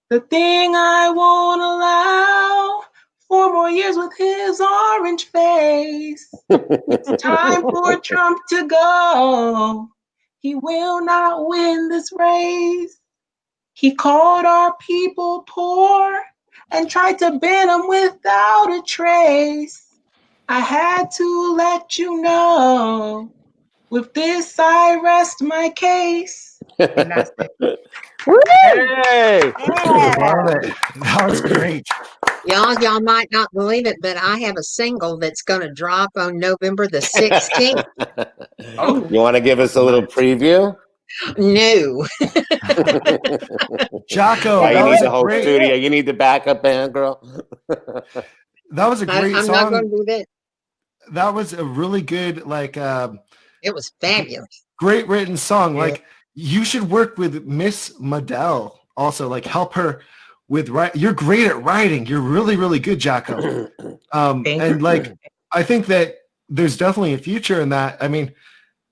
The thing I won't allow, 4 more years with his orange face. It's time for Trump to go. He will not win this race. He called our people poor and tried to ban them without a trace. I had to let you know. With this, I rest my case. And that's it. Hey! That was great. Y'all might not believe it, but I have a single that's going to drop on November the 16th. You want to give us a little preview? No. Jahko, you need the whole studio. You need the backup band, girl. That was a great I'm song. not going to do that. That was a really good, it was fabulous. Great written song. Like, you should work with Miss Modell also, help her with you're great at writing. You're really, really good, Jahko. I think that there's definitely a future in that. I mean,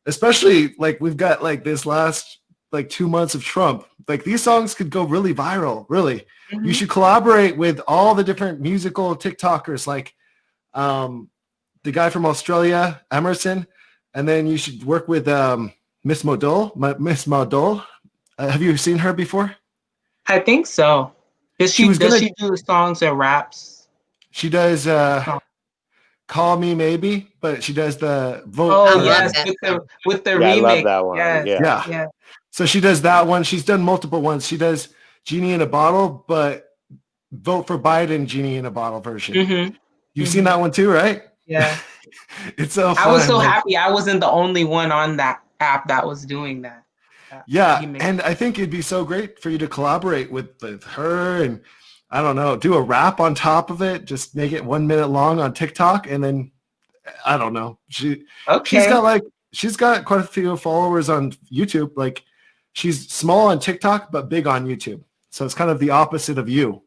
especially we've got this last 2 months of Trump. These songs could go really viral, really. You should collaborate with all the different musical TikTokers, the guy from Australia, Emerson, and then you should work with Miss Modell. Have you seen her before? I think so. Does she do the songs and raps? She does Call Me Maybe, but she does the vote. Oh, yes, with the remake. I love that one. Yes. Yeah. So she does that one. She's done multiple ones. She does Genie in a Bottle, but vote for Biden genie in a bottle version. Mm-hmm. You've seen that one too, right? Yeah. It's so fun. I was so happy I wasn't the only one on that app that was doing that. Yeah, and I think it'd be so great for you to collaborate with her and, I don't know, do a rap on top of it, just make it 1 minute long on TikTok, and then, I don't know. She's got quite a few followers on YouTube. Like, she's small on TikTok, but big on YouTube. So it's kind of the opposite of you.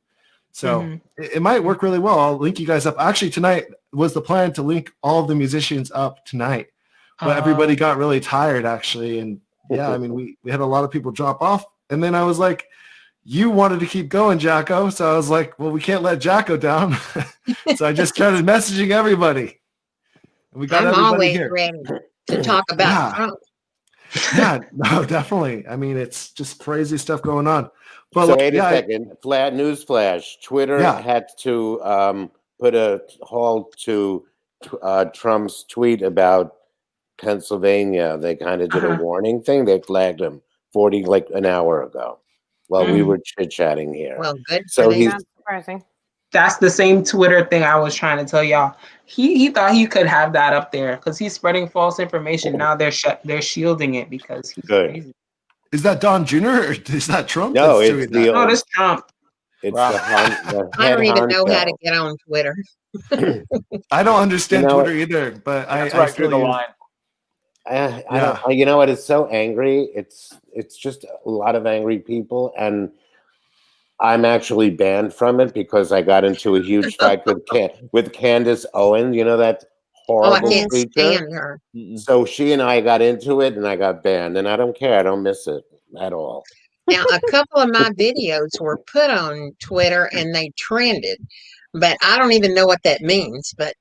So it might work really well. I'll link you guys up. Actually, tonight was the plan to link all of the musicians up tonight, but everybody got really tired, actually, and yeah, I mean, we had a lot of people drop off. And then I was like, you wanted to keep going, Jahko. So I was like, well, we can't let Jahko down. So I just started messaging everybody. And we got I'm everybody always here. ready to talk about Trump. Yeah, no, definitely. I mean, it's just crazy stuff going on. But So wait a second. Flat news flash. Twitter had to put a halt to Trump's tweet about Pennsylvania. They kind of did a warning thing. They flagged him an hour ago while we were chit-chatting here. Well, good. So he's Not surprising. That's the same Twitter thing I was trying to tell y'all. He thought he could have that up there because he's spreading false information. Now they're shielding it because he's crazy. Is that Don Jr. or is that Trump? No, that's it's doing that? No, it's Trump. It's Wow. I don't even know how to get on Twitter. I don't understand You know Twitter either, but That's I right through feel the you. line. I don't, you know what? It's so angry. It's just a lot of angry people, and I'm actually banned from it because I got into a huge fight with Candace Owen. You know that horrible I can't creature? stand her. So she and I got into it, and I got banned. And I don't care. I don't miss it at all. Now, a couple of my videos were put on Twitter and they trended, but I don't even know what that means. But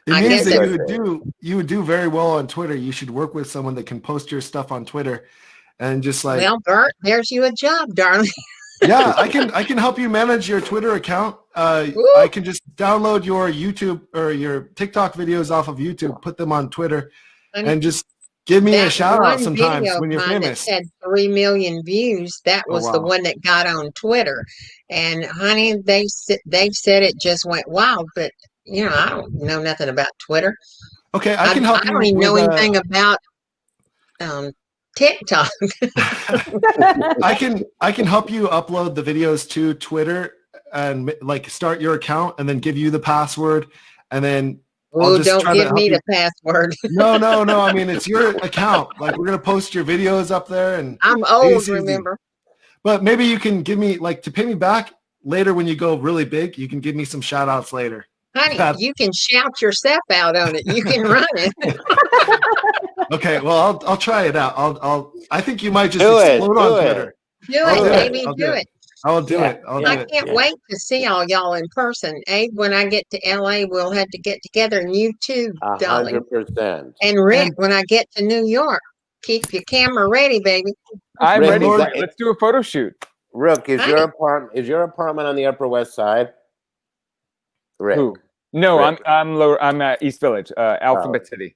It I means guess that you would do very well on Twitter. You should work with someone that can post your stuff on Twitter, and just like, well, Bert, there's you a job, darling. yeah, I can help you manage your Twitter account. I can just download your YouTube or your TikTok videos off of YouTube, put them on Twitter, and just give me a shout out sometimes when you're famous. That had 3 million views. That was the one that got on Twitter, and honey, they said it just went wild. But you know, I don't know nothing about Twitter. Okay, I can help you. I don't even know anything about TikTok. I can help you upload the videos to Twitter and like start your account and then give you the password, and then Oh, don't give me the password. No. I mean, it's your account. Like, we're gonna post your videos up there, and I'm old, remember. But maybe you can give me to pay me back later when you go really big. You can give me some shout outs later. Honey, you can shout yourself out on it. You can run it. Okay, well, I'll try it out. I think you might just explode on Twitter. Do it, baby. Do it. I'll do it. I can't wait to see all y'all in person. Abe, when I get to LA, we'll have to get together, and you too, darling. 100%. And Rick, when I get to New York, keep your camera ready, baby. I'm ready. Let's do a photo shoot. Rick, is your apartment on the Upper West Side? Rick. Who? No, Rick. I'm at East Village, Alphabet City.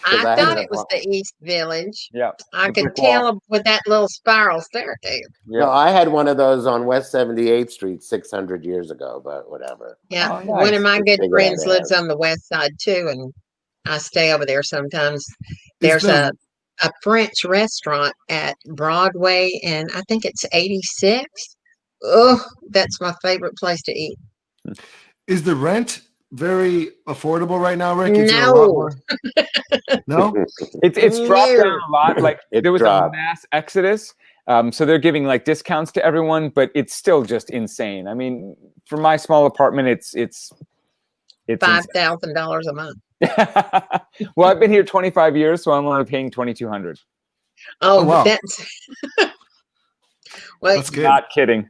I thought it was the East Village. Yeah. I could tell with that little spiral staircase. Yeah. No, I had one of those on West 78th Street 600 years ago, but whatever. Yeah. Oh, nice. One of my good friends lives on the west side too, and I stay over there sometimes. There's a French restaurant at Broadway, and I think it's 86. Oh, that's my favorite place to eat. Is the rent very affordable right now, Rick? No. No? It's dropped down a lot. Like there was a mass exodus. So they're giving like discounts to everyone, but it's still just insane. I mean, for my small apartment, it's $5,000 a month. Well, I've been here 25 years, so I'm only paying $2,200. Oh, wow. That's good. Not kidding.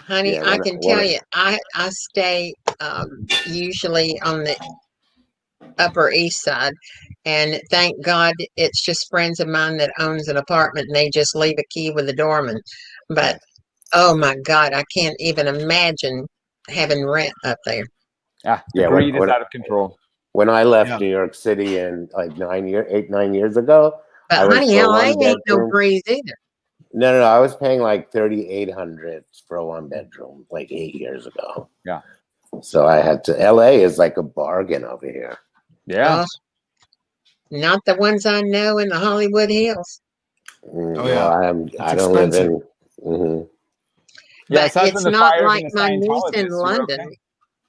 Honey, I can tell you, I stay usually on the Upper East Side, and thank God it's just friends of mine that owns an apartment, and they just leave a key with the doorman. But oh my God, I can't even imagine having rent up there. The greed is out of control. When I left New York City in like 9 years ago, but honey, LA ain't no breeze either. No. I was paying like $3,800 for a 1-bedroom like 8 years ago. Yeah. So I had to. LA is like a bargain over here. Yeah. Not the ones I know in the Hollywood Hills. Oh yeah. I don't live in. Mm-hmm. Yeah, But it's not like my niece Scientologist, in you're London. okay.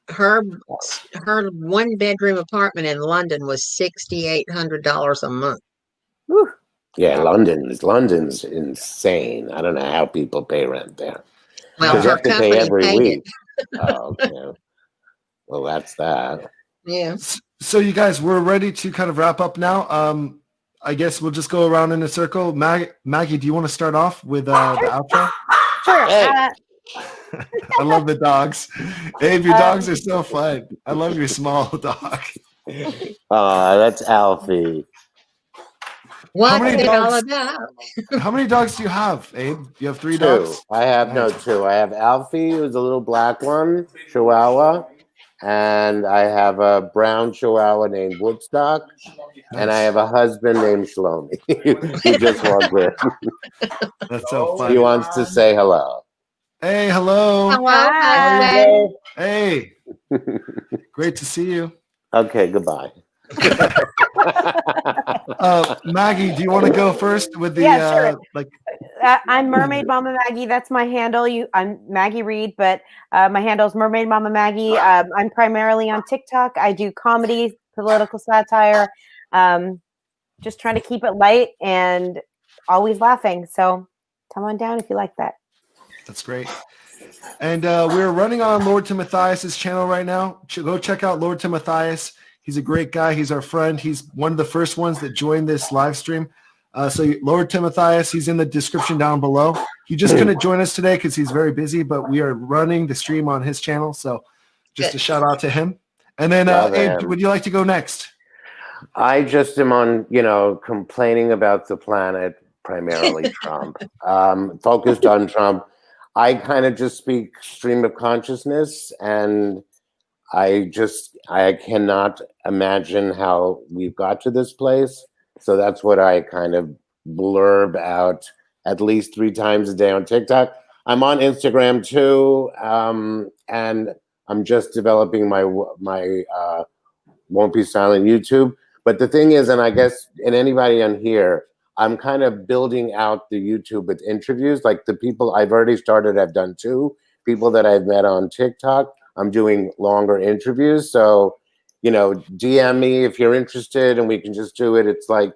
Her 1-bedroom apartment in London was $6,800 a month. Whew. Yeah, London's insane. I don't know how people pay rent there. Well, Because you her have to pay company every paid week. it. Oh, okay. Well, that's that. Yeah. So you guys, we're ready to kind of wrap up now. I guess we'll just go around in a circle. Maggie, do you want to start off with the outro? Sure. Hey. I love the dogs. Abe, your dogs are so fun. I love your small dog. That's Alfie. What's it all about? How many dogs do you have, Abe? You have 3 2. dogs? I have two. I have Alfie, who's a little black one, Chihuahua, and I have a brown Chihuahua named Woodstock, and I have a husband named Shlomi. He just walked in. That's so funny. He wants to say hello. Hey, hello. Hello, husband. Hey. Great to see you. Okay, goodbye. Maggie, do you want to go first with the sure. like? I'm Mermaidmama Maggie. That's my handle. I'm Maggie Reed, but my handle is Mermaidmama Maggie. I'm primarily on TikTok. I do comedy, political satire, just trying to keep it light and always laughing. So come on down if you like that. That's great. And we're running on Lord Timothais' channel right now. Go check out Lord Timothais. He's a great guy. He's our friend. He's one of the first ones that joined this live stream. So Lord Timothais, he's in the description down below. He just couldn't join us today because he's very busy, but we are running the stream on his channel. So just a shout out to him. And then Abe, would you like to go next? I just am on, complaining about the planet, primarily Trump. Focused on Trump. I kind of just speak stream of consciousness, and I cannot imagine how we've got to this place. So that's what I kind of blurb out at least 3 times a day on TikTok. I'm on Instagram too, and I'm just developing my Won't Be Silent YouTube. But the thing is, and I guess in anybody on here, I'm kind of building out the YouTube with interviews. Like the people I've already started, I've done 2. People that I've met on TikTok, I'm doing longer interviews. So, DM me if you're interested and we can just do it. It's like,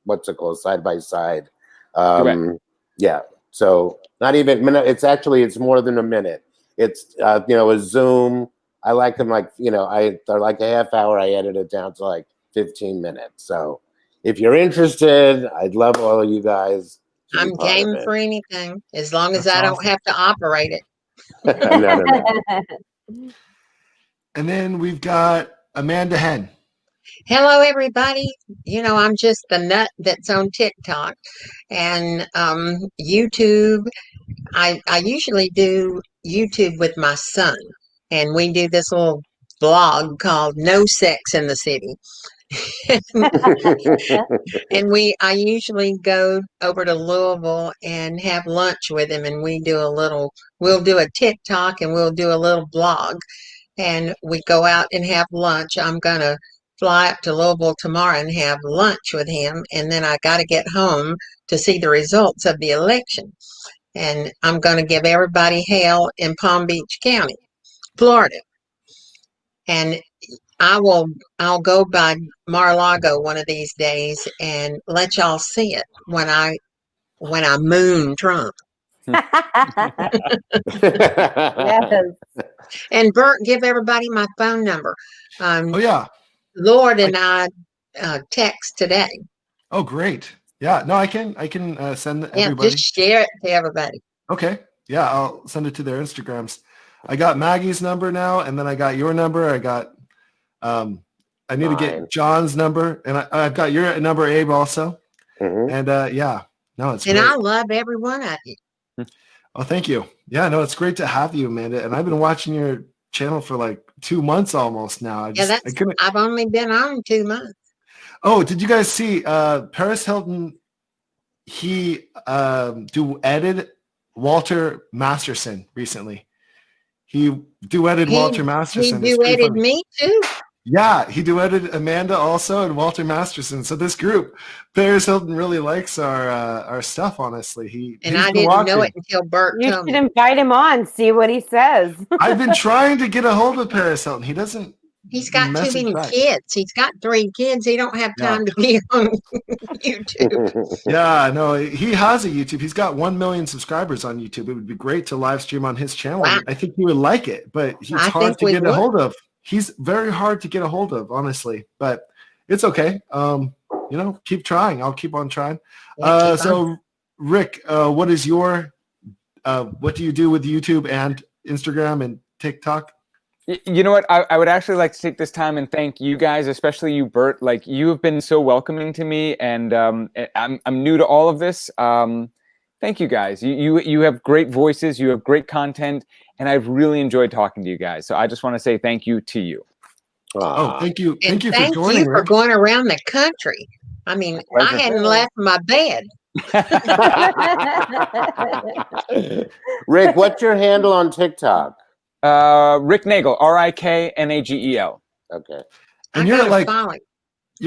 what's it called? Side by side. Yeah. So not even minute. It's more than a minute. It's, a Zoom. I like them they're like a half hour. I edit it down to like 15 minutes. So if you're interested, I'd love all of you guys. I'm game for anything as long as I don't have to operate it. No. And then we've got Amanda Henn. Hello, everybody. I'm just the nut that's on TikTok and YouTube. I usually do YouTube with my son, and we do this little blog called No Sex in the City. And I usually go over to Louisville and have lunch with him, and we'll do a TikTok and we'll do a little blog, and we go out and have lunch. I'm gonna fly up to Louisville tomorrow and have lunch with him, and then I got to get home to see the results of the election, and I'm gonna give everybody hell in Palm Beach County, Florida, and I'll go by Mar-a-Lago one of these days and let y'all see it when I moon Trump. Yes. And Bert, give everybody my phone number. Oh yeah. Lord and I text today. Oh great. Yeah. No, I can send everybody. Just share it to everybody. Okay. Yeah, I'll send it to their Instagrams. I got Maggie's number now, and then I got your number. I got I need to get John's number, and I've got your number, Abe, also. Mm-hmm. And it's and great. I love every one of you. Oh, thank you. Yeah, no, it's great to have you, Amanda. And I've been watching your channel for like 2 months almost now. I've only been on 2 months. Oh, did you guys see Paris Hilton he duetted Walter Masterson recently. He duetted Walter Masterson. He duetted me too. Yeah, he duetted Amanda also and Walter Masterson. So this group, Paris Hilton really likes our stuff. Honestly, I didn't know it until Bert You told should me. invite him on, see what he says. I've been trying to get a hold of Paris Hilton. He doesn't. He's got too message many back. kids. He's got 3 kids. He don't have time to be on YouTube. Yeah, no, he has a YouTube. He's got 1 million subscribers on YouTube. It would be great to live stream on his channel. Wow. I think you would like it, but he's hard to get a hold of. He's very hard to get a hold of, honestly, but it's okay. Keep trying. I'll keep on trying. So Rik, what is your, what do you do with YouTube and Instagram and TikTok? You know what? I would actually like to take this time and thank you guys, especially you, Bert. Like, you have been so welcoming to me, and I'm new to all of this. Thank you guys. You have great voices. You have great content, and I've really enjoyed talking to you guys. So I just want to say thank you to you. Oh, thank you. And Thank you for joining. for going around the country. I mean, I hadn't left my bed. Rik, what's your handle on TikTok? Rik Nagel, RIKNAGEL. Okay. And you're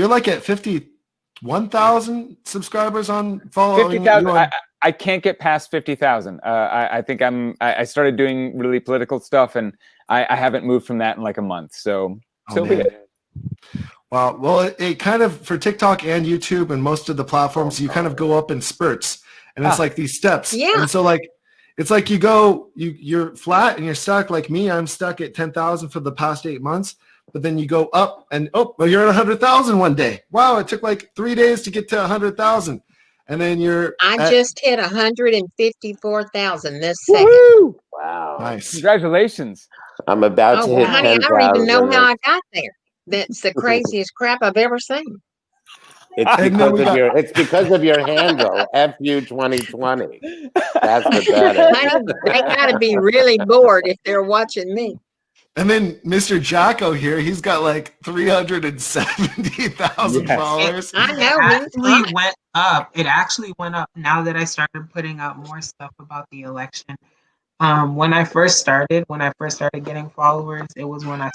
like at 51,000 subscribers on following. 50,000. I can't get past 50,000. I think I started doing really political stuff, and I haven't moved from that in like a month. So be it. Wow. Well, it kind of, for TikTok and YouTube and most of the platforms, you kind of go up in spurts, and it's like these steps. Yeah. And so it's like you're flat and you're stuck. Like me, I'm stuck at 10,000 for the past 8 months. But then you go up and you're at 100,000 one day. Wow, it took like 3 days to get to 100,000, and then I just hit 154,000 this second. Woo-hoo! Wow, nice! Congratulations! I'm about to hit 10,000. Honey, I don't even know how I got there. That's the craziest crap I've ever seen. It's because of your handle, FU 2020. That's the better. They got to be really bored if they're watching me. And then Mr. Jahko here, he's got like 370,000 followers. I know. It actually went up now that I started putting out more stuff about the election. When I first started getting followers, it was when I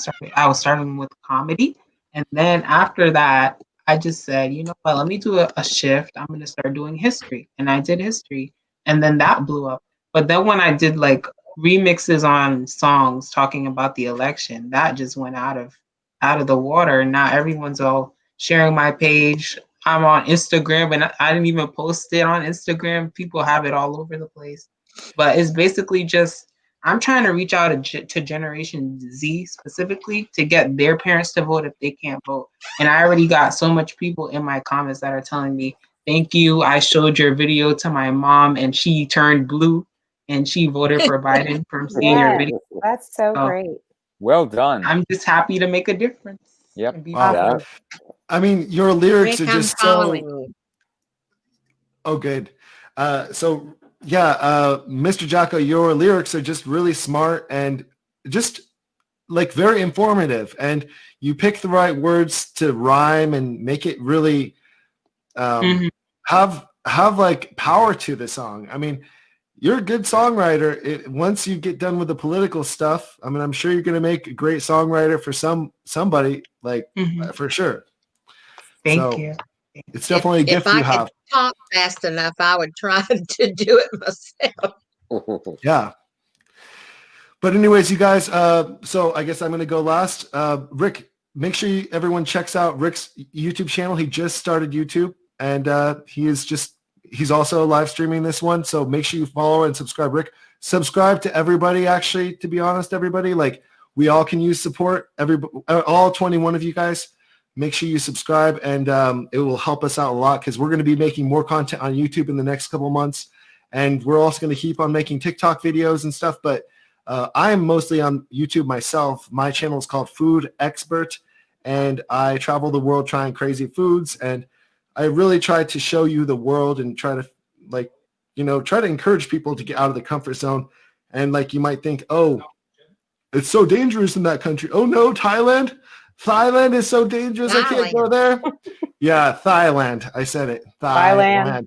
was starting with comedy. And then after that, I just said, you know what, let me do a shift. I'm going to start doing history. And I did history. And then that blew up. But then when I did like remixes on songs talking about the election, that just went out of the water. And now everyone's all sharing my page. I'm on Instagram, and I didn't even post it on Instagram. People have it all over the place. But it's basically just, I'm trying to reach out to Generation Z specifically to get their parents to vote if they can't vote. And I already got so much people in my comments that are telling me, thank you, I showed your video to my mom and she turned blue and she voted for Biden from seeing your video. That's so great. Well done. I'm just happy to make a difference. Yep. Wow. I mean, your lyrics are just so... Oh, good. Mr. Jahko, your lyrics are just really smart and just like very informative, and you pick the right words to rhyme and make it really have like power to the song. I mean, you're a good songwriter. Once you get done with the political stuff, I mean, I'm sure you're going to make a great songwriter for somebody, like for sure. Thank you. It's definitely a gift you have. If I could talk fast enough, I would try to do it myself. Yeah. But anyways, you guys, so I guess I'm going to go last. Rik, make sure everyone checks out Rik's YouTube channel. He just started YouTube, and he's also live streaming this one. So make sure you follow and subscribe. Rik, subscribe to everybody, actually, to be honest, everybody. Like, we all can use support. All 21 of you guys. Make sure you subscribe, and it will help us out a lot because we're going to be making more content on YouTube in the next couple of months. And we're also going to keep on making TikTok videos and stuff. But I'm mostly on YouTube myself. My channel is called Food X Bert, and I travel the world trying crazy foods. And I really try to show you the world and try to, try to encourage people to get out of the comfort zone. And like you might think, oh, it's so dangerous in that country. Oh, no, Thailand? Thailand is so dangerous. I can't go there. Yeah, Thailand. I said it. Thailand.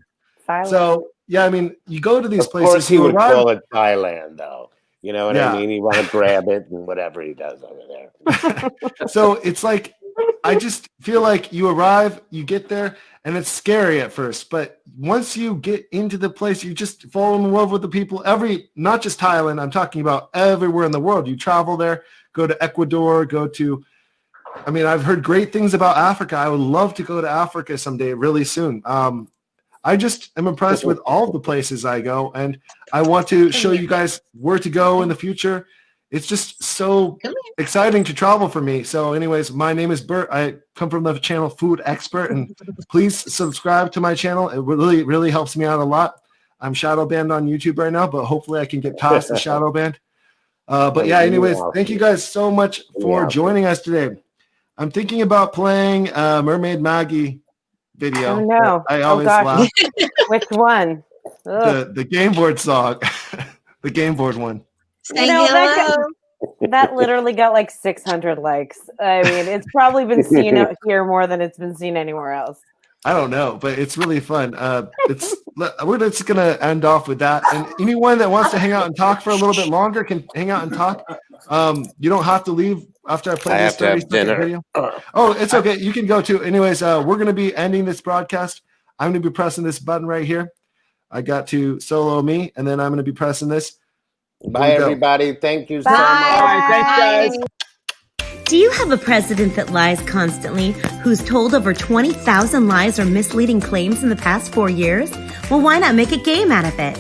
Thailand. So yeah, I mean, you go to these Of places. course, he you would arrive- call it Thailand, though. You know what Yeah. I mean? He want to grab it and whatever he does over there. So it's like, I just feel like you arrive, you get there, and it's scary at first. But once you get into the place, you just fall in love with the people. Not just Thailand, I'm talking about everywhere in the world. You travel there, go to Ecuador, I've heard great things about Africa. I would love to go to Africa someday, really soon. I just am impressed with all the places I go, and I want to show you guys where to go in the future. It's just so exciting to travel for me. So anyways, my name is Bert. I come from the channel Food Expert, and please subscribe to my channel. It really, really helps me out a lot. I'm shadow banned on YouTube right now, but hopefully I can get past the shadow ban. But yeah, anyways, thank you guys so much for joining us today. I'm thinking about playing Mermaid Maggie video. Oh no! I always gosh. laugh. Which one? The game board song, the game board one. That literally got like 600 likes. I mean, it's probably been seen out here more than it's been seen anywhere else. I don't know, but it's really fun. We're just gonna end off with that. And anyone that wants to hang out and talk for a little bit longer can hang out and talk. You don't have to leave after I play this 30-second video. Oh, it's okay. You can go too. Anyways, we're gonna be ending this broadcast. I'm gonna be pressing this button right here. I got to solo me, and then I'm gonna be pressing this. Bye, everybody. Thank you so Bye. much. Thanks, guys. Do you have a president that lies constantly, who's told over 20,000 lies or misleading claims in the past 4 years? Well, why not make a game out of it?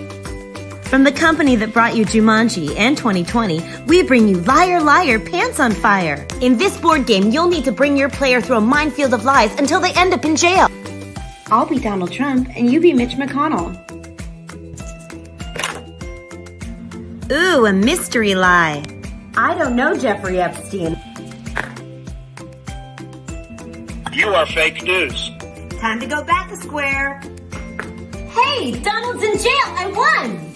From the company that brought you Jumanji and 2020, we bring you Liar, Liar, Pants on Fire. In this board game, you'll need to bring your player through a minefield of lies until they end up in jail. I'll be Donald Trump, and you be Mitch McConnell. Ooh, a mystery lie. I don't know Jeffrey Epstein. You are fake news. Time to go back a square. Hey, Donald's in jail. I won.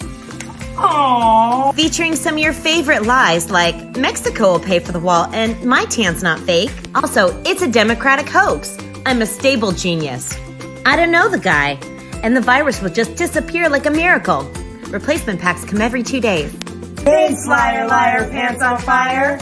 Aww. Featuring some of your favorite lies like Mexico will pay for the wall and my tan's not fake. Also, it's a Democratic hoax. I'm a stable genius. I don't know the guy. And the virus will just disappear like a miracle. Replacement packs come every 2 days. Thanks, Liar, Liar, Pants on Fire.